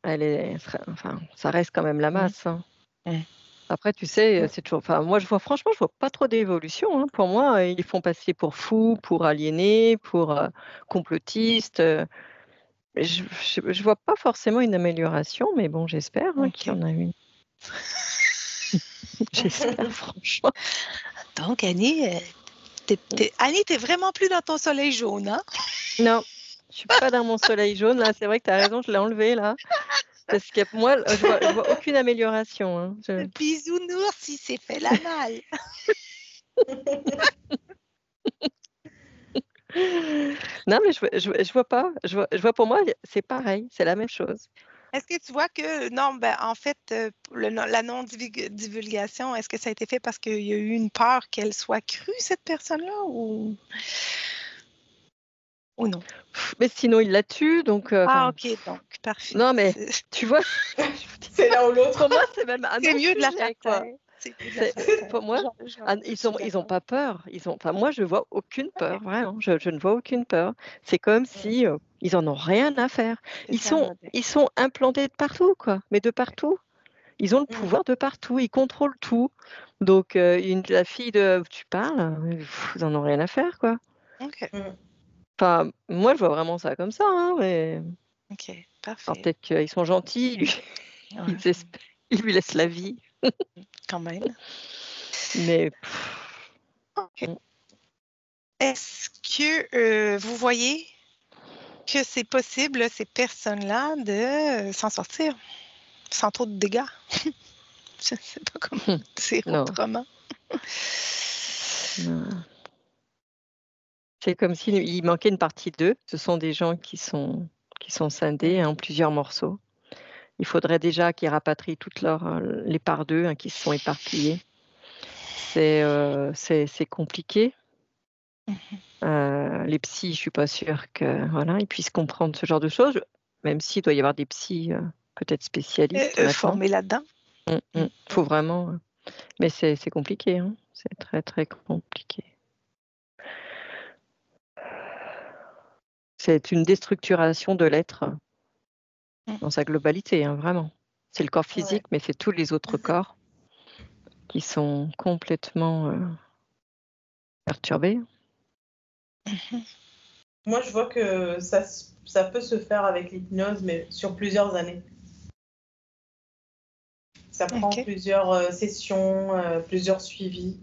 enfin, ça reste quand même la masse. Hein. Après, tu sais, c'est toujours. Enfin, moi, franchement, je vois pas trop d'évolution. Hein. Pour moi, ils font passer pour fous, pour aliénés, pour complotistes. Je vois pas forcément une amélioration, mais bon, j'espère qu'il y en a une. J'espère, franchement. Donc, Annie, t'es vraiment plus dans ton soleil jaune, hein? Non, je suis pas dans mon soleil jaune. Là, c'est vrai que tu as raison, je l'ai enlevé là. Parce que moi, je vois aucune amélioration. Hein. Le bisounours, il s'est fait la malle. Non, mais je vois pas. Je vois pour moi, c'est pareil, c'est la même chose. Est-ce que tu vois que, non, ben, en fait, la non-divulgation, est-ce que ça a été fait parce qu'il y a eu une peur qu'elle soit crue, cette personne-là, ou non? Mais sinon, il la tue, donc. OK, donc, parfait. Non, mais tu vois, C'est l'un ou l'autre. pour moi, c'est même un C'est autre mieux de la sujet, faire quoi. taire. C'est mieux de la faire taire. Pour moi, ils ont pas peur. Enfin, moi, je vois aucune peur, vraiment. Je ne vois aucune peur. C'est comme si ils en ont rien à faire. Ils sont implantés de partout, quoi. Mais de partout. Ils ont le pouvoir de partout. Ils contrôlent tout. Donc, la fille de tu parles, ils en ont rien à faire, quoi. OK. Enfin, moi, je vois vraiment ça comme ça, hein, mais. OK, Alors, parfait. peut-être qu'ils sont gentils, ils lui laissent la vie. Quand même. Mais. OK. Est-ce que vous voyez que c'est possible, ces personnes-là, de s'en sortir sans trop de dégâts? Je ne sais pas comment dire Non. autrement. C'est comme s'il manquait une partie d'eux. Ce sont des gens qui sont scindés en plusieurs morceaux. Il faudrait déjà qu'ils rapatrient toutes les parts d'eux qui se sont éparpillées. C'est compliqué. Les psys, je suis pas sûre ils puissent comprendre ce genre de choses, même s'il doit y avoir des psys peut-être spécialistes. Formés là-dedans. Faut vraiment. Mais c'est compliqué. Hein. C'est très très compliqué. C'est une déstructuration de l'être dans sa globalité, hein, vraiment. C'est le corps physique, mais c'est tous les autres corps qui sont complètement perturbés. Moi, je vois que ça peut se faire avec l'hypnose, mais sur plusieurs années. Ça prend plusieurs sessions, plusieurs suivis.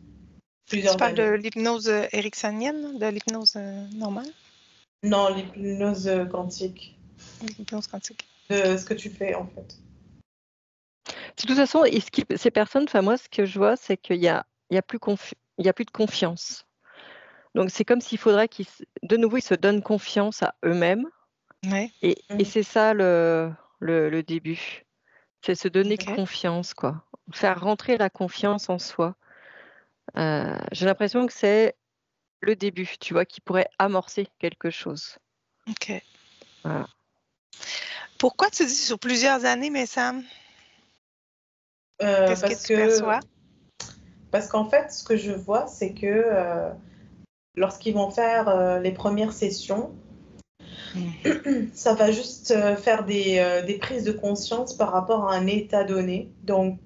Tu parles de l'hypnose ericksonienne, de l'hypnose normale? Non, l'hypnose quantique. L'hypnose quantique. De ce que tu fais, en fait. De toute façon, ces personnes, moi, ce que je vois, c'est qu'il y a plus de confiance. Donc, c'est comme s'il faudrait de nouveau, ils se donnent confiance à eux-mêmes. Ouais. Et c'est ça le début. C'est se donner confiance, quoi. faire rentrer la confiance en soi. J'ai l'impression que c'est le début, tu vois, qui pourrait amorcer quelque chose. OK. Voilà. Pourquoi tu dis sur plusieurs années, mais Sam? Qu'est-ce que tu perçois? Parce qu'en fait, ce que je vois, c'est que lorsqu'ils vont faire les premières sessions, ça va juste faire des prises de conscience par rapport à un état donné. Donc,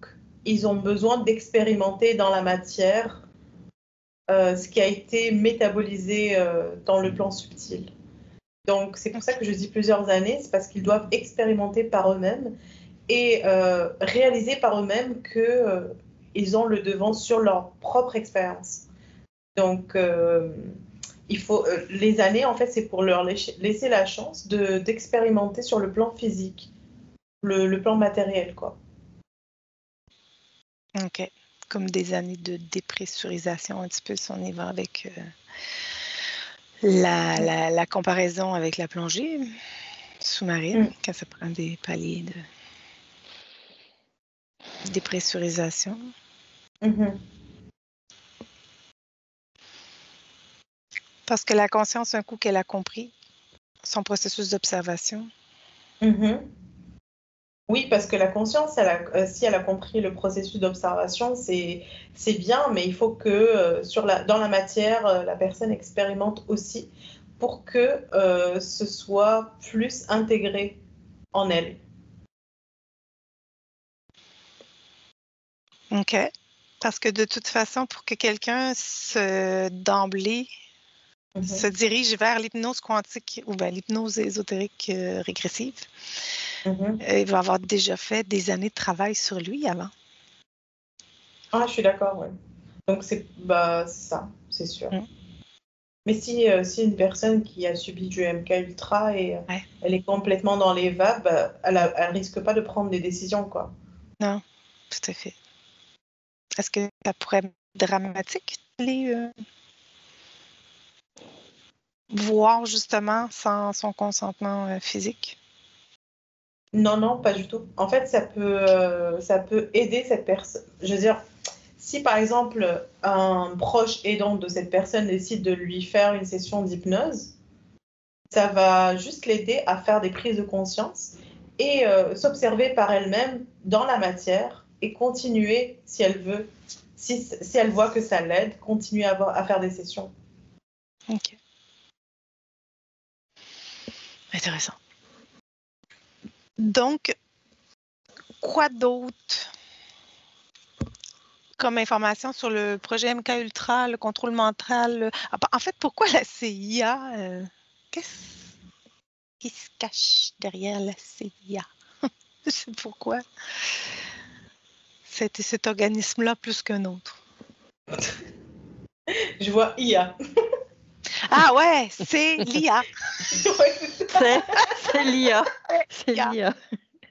ils ont besoin d'expérimenter dans la matière ce qui a été métabolisé dans le plan subtil. Donc, c'est pour ça que je dis plusieurs années, c'est parce qu'ils doivent expérimenter par eux-mêmes et réaliser par eux-mêmes qu'ils ont le devant sur leur propre expérience. Donc, il faut les années, en fait, c'est pour leur laisser la chance d'expérimenter sur le plan physique, le plan matériel, quoi. OK. Comme des années de dépressurisation, un petit peu, si on y va avec la comparaison avec la plongée sous-marine, quand ça prend des paliers de dépressurisation. Parce que la conscience, un coup qu'elle a compris son processus d'observation. Oui, parce que la conscience, si elle a compris le processus d'observation, c'est bien, mais il faut que dans la matière, la personne expérimente aussi pour que ce soit plus intégré en elle. OK. Parce que de toute façon, pour que quelqu'un d'emblée se dirige vers l'hypnose quantique ou bien l'hypnose ésotérique régressive, il va avoir déjà fait des années de travail sur lui avant. Ah, je suis d'accord, ouais. Donc, c'est ça, c'est sûr. Mais si une personne qui a subi du MK Ultra et elle est complètement dans les vapes, elle risque pas de prendre des décisions, quoi. Non, tout à fait. Est-ce que ça pourrait être dramatique, voir justement sans son consentement physique? Non, non, pas du tout. En fait, ça peut aider cette personne. Je veux dire, si par exemple un proche aidant de cette personne décide de lui faire une session d'hypnose, ça va juste l'aider à faire des prises de conscience et s'observer par elle-même dans la matière et continuer, si elle veut, si elle voit que ça l'aide, continuer à faire des sessions. OK. Intéressant. Donc, quoi d'autre comme information sur le projet MK Ultra, le contrôle mental? En fait, pourquoi la CIA? Qu'est-ce qui se cache derrière la CIA? Je sais pourquoi. C'était cet organisme-là plus qu'un autre. Je vois IA. Ah ouais, c'est l'IA. C'est l'IA. C'est l'IA.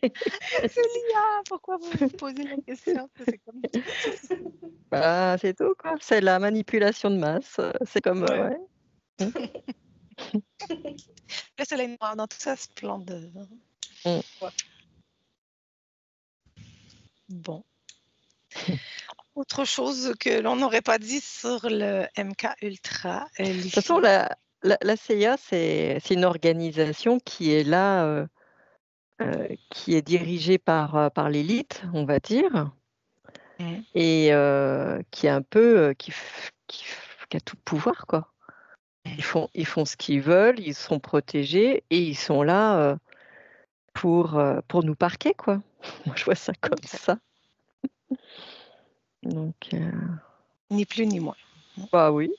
C'est l'IA. Pourquoi vous me posez la question? C'est comme... C'est tout, quoi. C'est la manipulation de masse. C'est comme... Ouais. Le soleil noir dans toute sa splendeur. Ouais. Bon. Autre chose que l'on n'aurait pas dit sur le MK Ultra. De toute façon, la CIA, c'est une organisation qui est là, qui est dirigée par l'élite, on va dire, et qui est un peu, qui a tout le pouvoir, quoi. Ils font ce qu'ils veulent, ils sont protégés et ils sont là pour nous parquer, quoi. Moi, je vois ça comme ça. Donc, Ni plus ni moins. bah oui.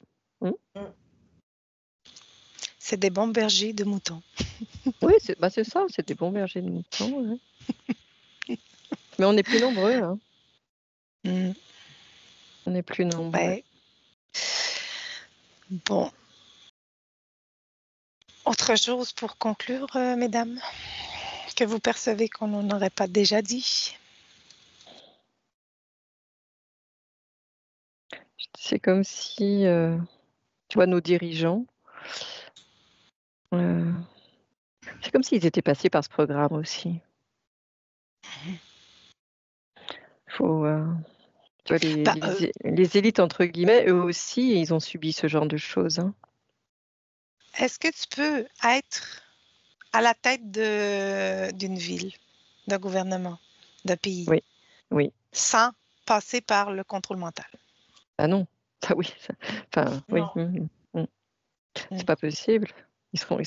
C'est des bons bergers de moutons. Oui, c'est ça, c'est des bons bergers de moutons. Ouais. Mais on est plus nombreux. Hein. On est plus nombreux. Ouais. Bon. Autre chose pour conclure, mesdames, que vous percevez qu'on n'en aurait pas déjà dit? C'est comme si, tu vois, nos dirigeants, c'est comme s'ils étaient passés par ce programme aussi. faut, tu vois, Bah, les élites, entre guillemets, eux aussi, ils ont subi ce genre de choses. Hein. est-ce que tu peux être à la tête d'une ville, d'un gouvernement, d'un pays, Oui, oui. sans passer par le contrôle mental? Ah non, ah oui. Enfin, oui. Non. C'est pas possible. Ils sont. Je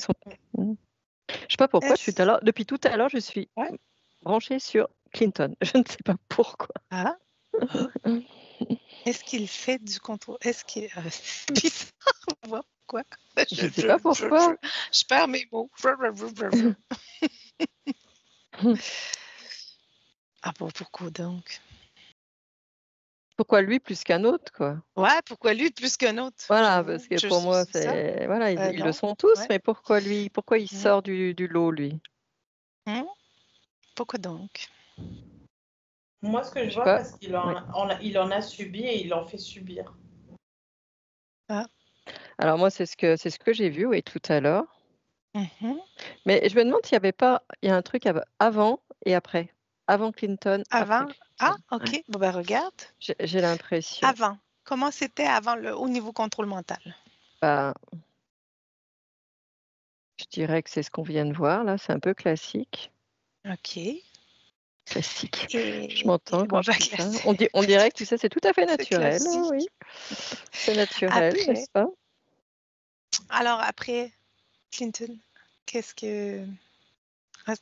sais pas pourquoi. Est-ce Depuis tout à l'heure, je suis ouais. branchée sur Clinton. Je ne sais pas pourquoi. Ah. Est-ce qu'il fait du contrôle? Est-ce qu'il c'est bizarre, on voit pourquoi? Je ne sais pas pourquoi. Je perds mes mots. Ah bon, pourquoi donc? Pourquoi lui plus qu'un autre, quoi. Ouais, pourquoi lui plus qu'un autre? Voilà, J'avoue, parce que pour moi, c'est ça. c'est voilà, ils le Non, sont tous, ouais. mais pourquoi lui? Pourquoi il Mhm. sort du lot, lui? Pourquoi donc? Moi, ce que Je je sais vois, pas. parce Ouais. il en a subi et il en fait subir. Ah. Alors moi, c'est ce que j'ai vu, oui, tout à l'heure. Mhm. Mais je me demande s'il y avait pas, il y a un truc avant et après. Avant Clinton, après Avant? Ah, Clinton. Ouais. OK. Bon, ben regarde. J'ai l'impression. Avant. Comment c'était avant au niveau contrôle mental? Bah, je dirais que c'est ce qu'on vient de voir là. C'est un peu classique. OK. Classique. Je Et m'entends quand bon, je ben, dis ça. classique. On dirait que tu sais, c'est tout à fait C'est naturel. Hein, oui, classique. c'est naturel, Après, n'est-ce pas? alors après Clinton, qu'est-ce que...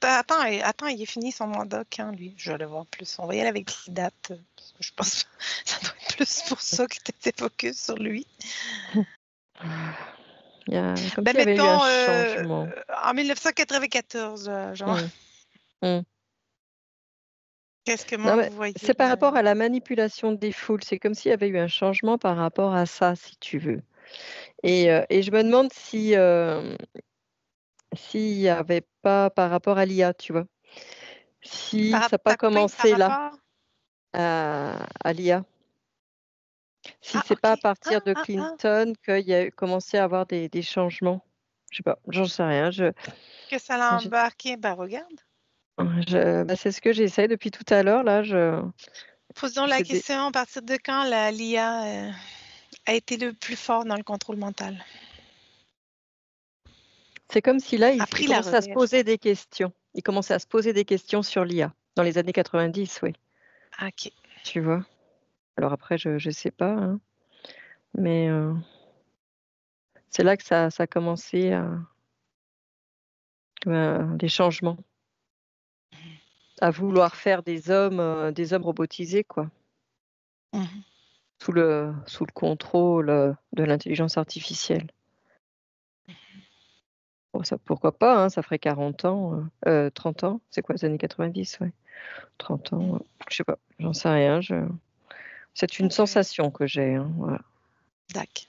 Attends, il est fini son mandat quand, lui? Je vais aller voir plus. On va y aller avec les dates, parce que je pense que ça doit être plus pour ça que tu étais focus sur lui. Il y a comme Ben, s'il y avait eu un mettons changement. en 1994, genre. Hum, hum. Qu'est-ce que Non, moi mais vous voyez c'est par là? rapport à la manipulation des foules. C'est comme s'il y avait eu un changement par rapport à ça, si tu veux. Et je me demande s'il n'y avait pas par rapport à l'IA, tu vois. Si ça n'a pas T'as quoi par commencé là, rapport? à l'IA. Si Ah, c'est pas à OK. partir de Ah. Clinton qu'il y a commencé à avoir des changements. Je sais pas, j'en sais rien. Que ça l'a Je- embarqué? Ben, regarde. bah, c'est ce que j'essaie depuis tout à l'heure. Là, Posons la c'est des- question à partir de quand l'IA a été le plus fort dans le contrôle mental? c'est comme si là, A il pris la commençait à se relève. poser des questions. Il commençait à se poser des questions sur l'IA dans les années 90, oui. OK. Tu vois. Alors après, je sais pas, hein, mais c'est là que ça a commencé des changements, à vouloir faire des hommes robotisés, quoi, Mhm. sous le contrôle de l'intelligence artificielle. Bon, ça, pourquoi pas, hein, ça ferait 40 ans, 30 ans, c'est quoi les années 90, ouais. 30 ans, je sais pas, j'en sais rien. C'est une OK. sensation que j'ai, hein, voilà. D'accord.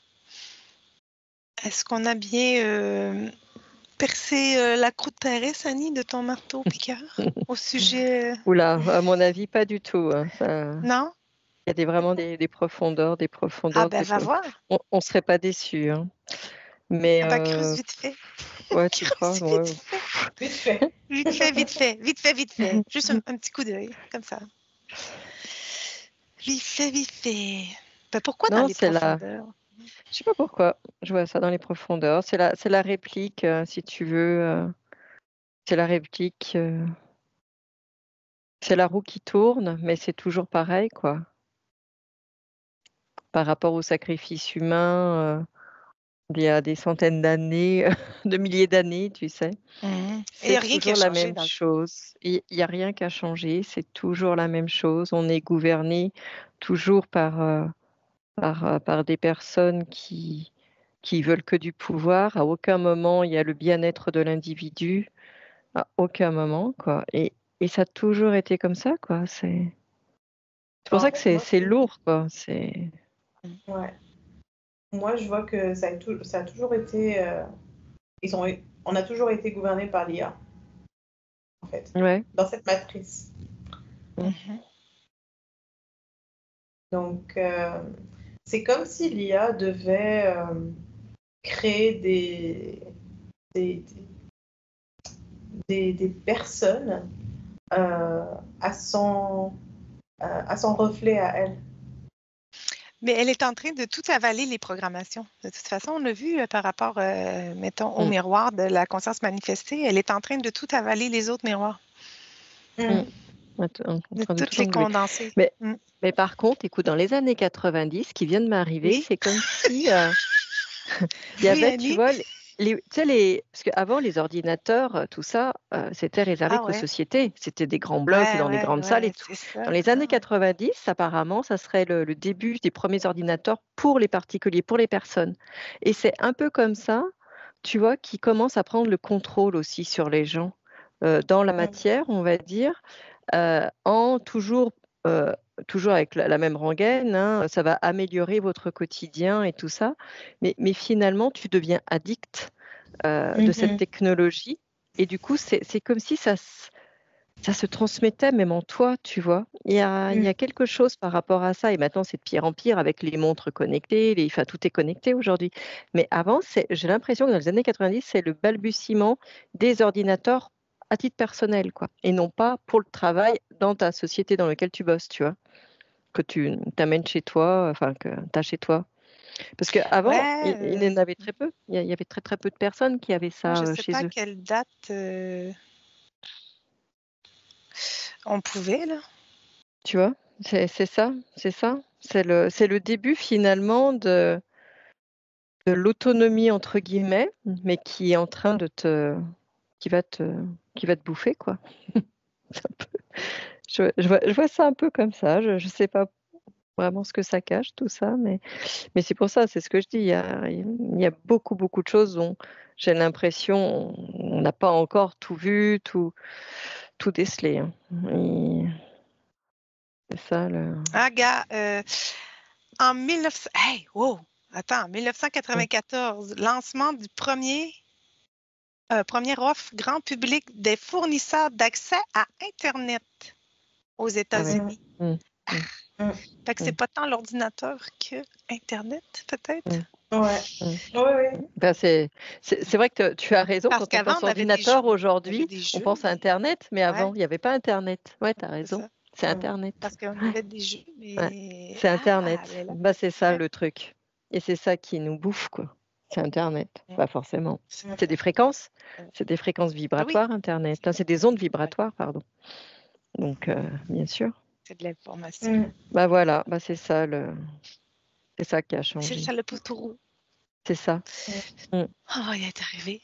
Est-ce qu'on a bien percé la croûte terrestre, Annie, de ton marteau piqueur au sujet... Oula, à mon avis, pas du tout. Hein, Non? il y a vraiment des profondeurs, Ah ben, va voir. on serait pas déçus. Hein. Mais Ah ben, creuse vite fait. ouais, tu crois, Creuse ouais. vite fait. Vite fait. Vite fait, vite fait. Vite fait, vite fait. Juste un petit coup d'œil, comme ça. Vite fait, vite fait. Ben, pourquoi dans Non, les profondeurs? je sais pas pourquoi. Je vois ça dans les profondeurs. C'est la réplique, si tu veux. C'est la réplique. C'est la roue qui tourne, mais c'est toujours pareil, quoi. Par rapport au sacrifice humain, il y a des centaines d'années, de milliers d'années, tu sais. Mhm. Et il n'y C'est a rien qui a toujours la changé même dans le fond. chose. Il y a rien qu'à changer. C'est toujours la même chose. On est gouverné toujours par des personnes qui veulent que du pouvoir. À aucun moment, il y a le bien-être de l'individu. À aucun moment, quoi. Et ça a toujours été comme ça, quoi. C'est pour En ça que fait, moi, c'est lourd, quoi. C'est ouais. Moi, je vois que ça a toujours été. On a toujours été gouverné par l'IA, en fait, ouais. dans cette matrice. Mm. Mhm. Donc, c'est comme si l'IA devait créer des, des personnes à son à son reflet à elle. Mais elle est en train de tout avaler, les programmations. De toute façon, on a vu par rapport, mettons, au miroir de la conscience manifestée, elle est en train de tout avaler, les autres miroirs. Mm. En train de Toutes tout les englober. condenser. Mais par contre, écoute, dans les années 90, qui viennent m'arriver, Oui. c'est comme si il y Oui, avait, tu Annie? vois, tu sais, parce qu'avant, les ordinateurs, tout ça, c'était réservé Ah qu'aux ouais. sociétés. C'était des grands blocs dans des grandes salles et tout. C'est ça. Dans les années 90, apparemment, ça serait le début des premiers ordinateurs pour les particuliers, pour les personnes. Et c'est un peu comme ça, tu vois, qui commence à prendre le contrôle aussi sur les gens dans la matière, on va dire, en toujours avec la même rengaine, hein, ça va améliorer votre quotidien et tout ça, mais finalement, tu deviens addict de cette technologie. Et du coup, c'est comme si ça se transmettait même en toi, tu vois. Il y a quelque chose par rapport à ça. Et maintenant, c'est de pire en pire avec les montres connectées, enfin, tout est connecté aujourd'hui. Mais avant, j'ai l'impression que dans les années 90, c'est le balbutiement des ordinateurs à titre personnel, quoi. Et non pas pour le travail dans ta société dans laquelle tu bosses, tu vois. Que tu t'amènes chez toi, enfin, que tu as chez toi. Parce qu'avant, il y en avait très peu. Il y avait très, très peu de personnes qui avaient Moi, je ça ne sais chez pas à eux. quelle date on pouvait, là. Tu vois, c'est ça, c'est ça. C'est le début finalement de l'autonomie entre guillemets, mais qui est en train qui va te bouffer, quoi. C'est un peu- je vois ça un peu comme ça. Je sais pas vraiment ce que ça cache, tout ça, mais c'est pour ça, c'est ce que je dis. Il y a beaucoup, beaucoup de choses dont j'ai l'impression on n'a pas encore tout vu, tout décelé, hein. C'est ça Ah, gars, en 1900... Hey, wow! Attends, 1994, lancement du première offre grand public des fournisseurs d'accès à Internet aux Ah ouais. États-Unis. Fait que c'est Mm. pas tant l'ordinateur que Internet, peut-être? Ouais. Ben, c'est vrai que tu as raison. Parce Quand on qu'avant, pense on avait des ordinateur jeux. On avait aujourd'hui, des on jeux, pense à mais... Internet, mais avant, Ouais, il n'y avait pas Internet. Ouais, tu as c'est raison. ça. C'est Internet. Parce qu'on Ouais, avait des jeux, ouais. mais... C'est Ah, Internet. mais là... Bah, c'est ça Ouais. le truc. Et c'est ça qui nous bouffe, quoi. C'est Internet. Mm. Pas forcément. C'est C'est des fréquences. ça. C'est des fréquences Oui, vibratoires, Internet. Hein, c'est des ondes ouais, vibratoires, pardon. Donc, bien sûr. c'est de l'information. Bah voilà, bah, c'est ça qui a C'est changé. ça le poteau. C'est ça. Mm. On va y être arrivé.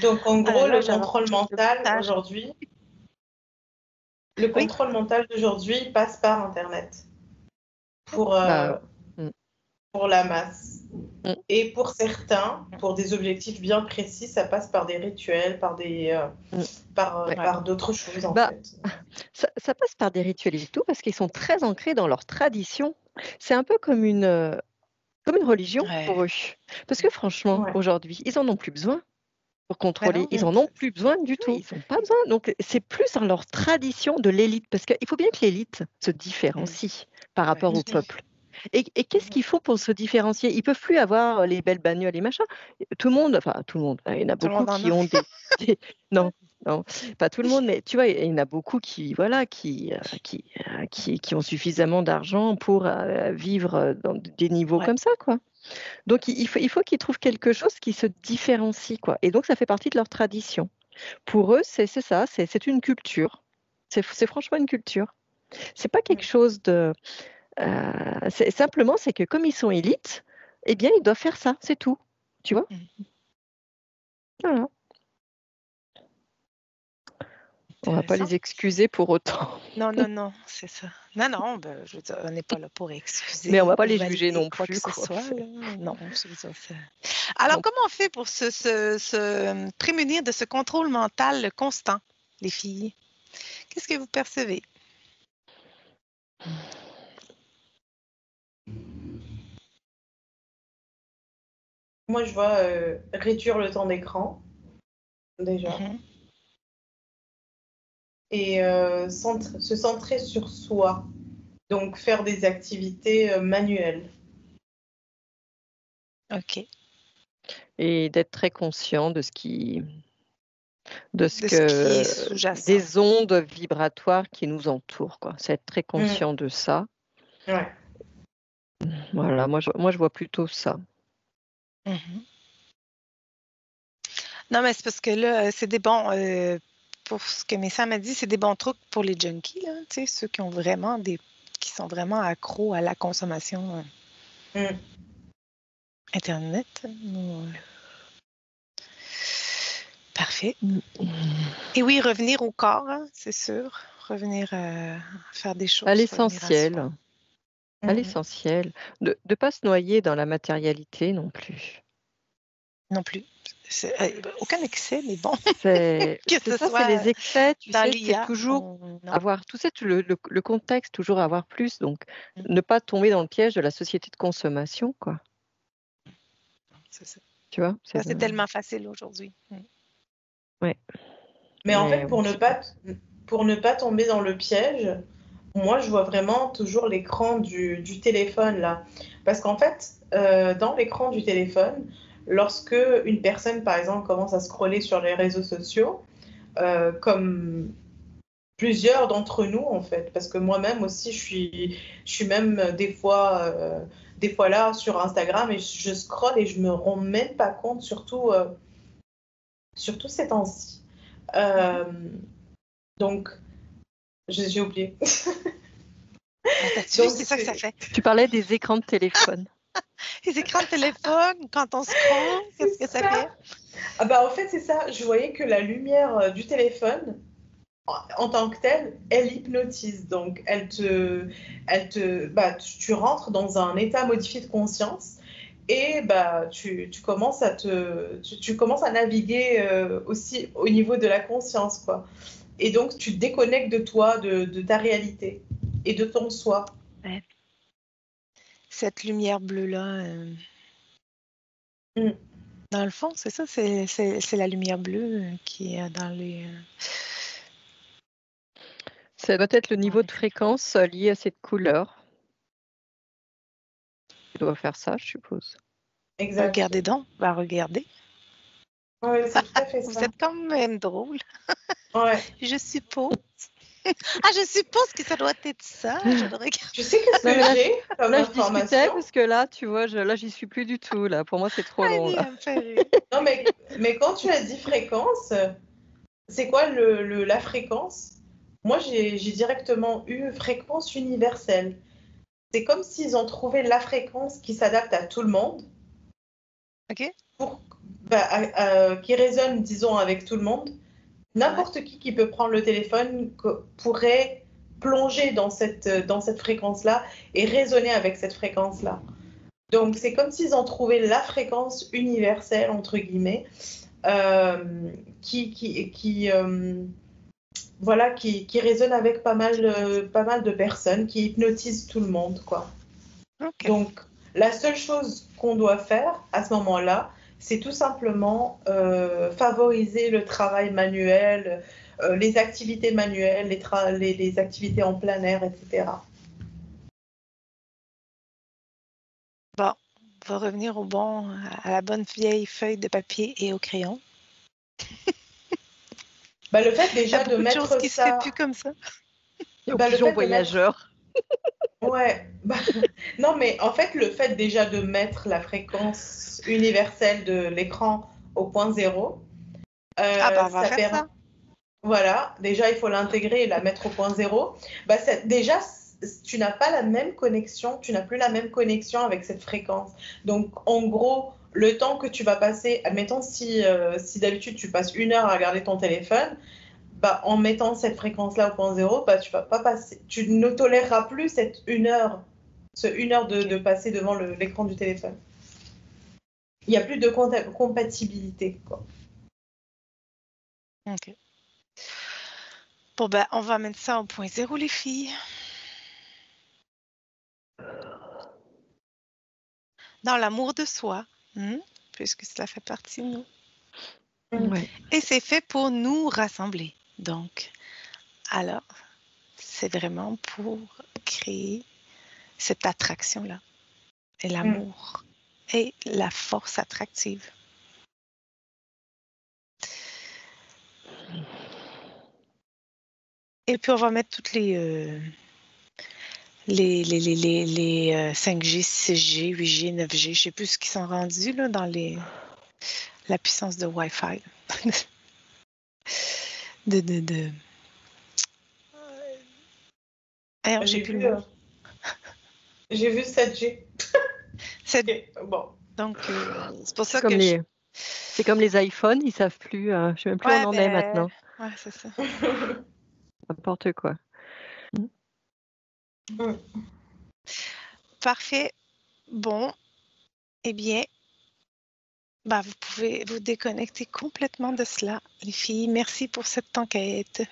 Donc, en Ah là gros, là, le j'avance contrôle le mental partage. aujourd'hui, Oui, d'aujourd'hui passe par Internet pour, Bah, mm. pour la masse. Mm. Et pour certains, pour des objectifs bien précis, ça passe par des rituels, par Ouais. par d'autres choses, en Bah, fait. ça passe par des rituels et tout parce qu'ils sont très ancrés dans leur tradition. C'est un peu comme une religion ouais. pour eux. Parce que franchement, Ouais. aujourd'hui, ils en ont plus besoin pour Ben contrôler. non, Ils en ont plus besoin du tout. Ils n'ont pas besoin. Donc, c'est plus dans leur tradition de l'élite. Parce qu'il faut bien que l'élite se différencie par rapport au peuple. Et qu'est-ce qu'ils font pour se différencier? Ils peuvent plus avoir les belles bagnoles et machin. Tout le monde, enfin tout le monde, il y en a tout le beaucoup monde en qui a. ont non, non, pas tout le monde, mais tu vois, il y en a beaucoup qui, voilà, qui ont suffisamment d'argent pour vivre dans des niveaux Ouais. comme ça, quoi. Donc il faut qu'ils trouvent quelque chose qui se différencie, quoi. Et donc ça fait partie de leur tradition. Pour eux, c'est ça, c'est une culture. C'est franchement une culture. C'est pas quelque chose de simplement, c'est que comme ils sont élites, eh bien, ils doivent faire ça, c'est tout. Tu vois? Voilà. On va pas Intéressant. les excuser pour autant. Non, non, non, c'est ça. Non, non, ben, je veux dire, on n'est pas là pour excuser Mais on va pas ou les juger valider non quoi plus, que ce quoi. soit. Là. Non, je veux dire, Alors, Non. comment on fait pour se prémunir de ce contrôle mental constant, les filles? Qu'est-ce que vous percevez? Moi, je vois réduire le temps d'écran, déjà, Mhm. et se centrer sur soi. Donc, faire des activités manuelles. OK. Et d'être très conscient de ce qui de ce de ce qui est que sous-jacent. des ondes vibratoires qui nous entourent, quoi. C'est être très conscient de ça. Ouais. Voilà, moi je vois plutôt ça. Mhm. Non, mais c'est parce que là, c'est des bons, pour ce que Messa m'a dit, c'est des bons trucs pour les junkies, là, tu sais, ceux qui ont vraiment qui sont vraiment accros à la consommation Mm. Internet. Parfait. Et oui, revenir au corps, hein, c'est sûr. Revenir à faire des choses. À Revenir à l'essentiel. soi. À l'essentiel. De ne pas se noyer dans la matérialité non plus. Non plus. Aucun excès, mais bon, C'est que ce ça, c'est soit les excès, tu dans sais, c'est l'IA. toujours Non. avoir, tu sais, le contexte, toujours avoir plus. Donc, ne pas tomber dans le piège de la société de consommation, quoi. C'est ça. Tu vois? C'est tellement facile aujourd'hui. Ouais. Mais en fait, oui, pour ne pas tomber dans le piège, moi, je vois vraiment toujours l'écran du téléphone là. Parce qu'en fait, dans l'écran du téléphone, lorsque une personne, par exemple, commence à scroller sur les réseaux sociaux, comme plusieurs d'entre nous, en fait, parce que moi-même aussi, je suis même des fois là sur Instagram et je scrolle et je me rends même pas compte, surtout ces temps-ci. Euh, donc, j'ai oublié. T'as-tu vu, Donc, c'est ça que ça fait. tu parlais des écrans de téléphone. Les écrans de téléphone, quand on scrolle, qu'est-ce que ça fait? Ah bah, en fait, c'est ça. Je voyais que la lumière du téléphone, en tant que telle, elle hypnotise. Donc, bah, tu rentres dans un état modifié de conscience et bah, tu commences tu commences à naviguer aussi au niveau de la conscience, quoi. Et donc, tu te déconnectes de toi, de ta réalité et de ton soi. Ouais. Cette lumière bleue-là, Mm. dans le fond, c'est ça, c'est la lumière bleue qui est dans les... Ça doit être le niveau de fréquence lié à cette couleur. Tu dois faire ça, je suppose. Exact. Regardez donc, regardez. Oui, c'est tout à fait Vous ça. êtes quand même drôle. Ouais. Je suppose. Ah, je suppose que ça doit être ça. Je le regarde. Tu sais qu'est-ce Non, que mais j'ai comme là, je discutais information? parce que là, tu vois, là, j'y suis plus du tout. Là, pour moi, c'est trop long. Allez, Là. elle me fait rire. Non, mais quand tu as dit fréquence, c'est quoi la fréquence? Moi, j'ai directement eu fréquence universelle. C'est comme s'ils ont trouvé la fréquence qui s'adapte à tout le monde, OK? pour, qui résonne, disons, avec tout le monde. N'importe qui peut prendre le téléphone pourrait plonger dans cette fréquence-là et résonner avec cette fréquence-là. Donc, c'est comme s'ils ont trouvé la fréquence universelle, entre guillemets, qui voilà, qui résonne avec pas mal de personnes, qui hypnotise tout le monde, quoi. OK. Donc, la seule chose qu'on doit faire à ce moment-là, c'est tout simplement favoriser le travail manuel, les activités manuelles, les activités en plein air, etc. Bon, on va revenir à la bonne vieille feuille de papier et au crayon. Bah, le fait Il y a déjà de beaucoup de choses mettre qui se fait plus ça, comme ça. Et aux bah, le pigeons fait de mettre voyageurs. Ouais, bah, non, mais en fait, le fait déjà de mettre la fréquence universelle de l'écran au point zéro, Ah, ben, on va ça faire permet. ça. Voilà, déjà, il faut l'intégrer et la mettre au point zéro. Bah, déjà, tu n'as pas la même connexion, tu n'as plus la même connexion avec cette fréquence. Donc, en gros, le temps que tu vas passer, admettons si d'habitude tu passes 1 heure à regarder ton téléphone, bah, en mettant cette fréquence-là au point zéro, bah, tu vas pas passer, tu ne toléreras plus cette 1 heure, ce 1 heure de OK. passer devant l'écran du téléphone. Il n'y a plus de compatibilité, quoi. OK. Bon, ben, on va mettre ça au point zéro, les filles. Dans l'amour de soi, puisque cela fait partie de nous. Ouais. Et c'est fait pour nous rassembler. Donc, alors, c'est vraiment pour créer cette attraction-là et l'amour et la force attractive. Et puis, on va mettre toutes les 5G, 6G, 8G, 9G, je ne sais plus ce qu'ils sont rendus là, dans la puissance de Wi-Fi. Alors, j'ai plus le mot. J'ai vu 7G. Okay, bon. Donc, c'est pour ça que c'est comme les iPhones, ils savent plus. Je ne sais même plus où on en est maintenant. Ouais, c'est ça. N'importe quoi. Parfait. Bon, eh bien, vous pouvez vous déconnecter complètement de cela, les filles. Merci pour cette enquête.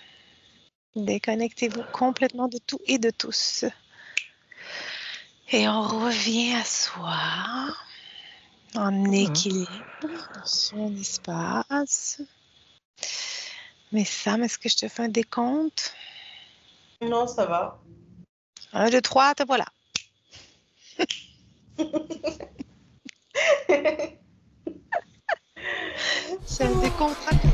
Déconnectez-vous complètement de tout et de tous. Et on revient à soi, en équilibre, dans son espace. Mais Sam, est-ce que je te fais un décompte? Non, ça va. 1, 2, 3, te voilà. C'est un décompte rapide.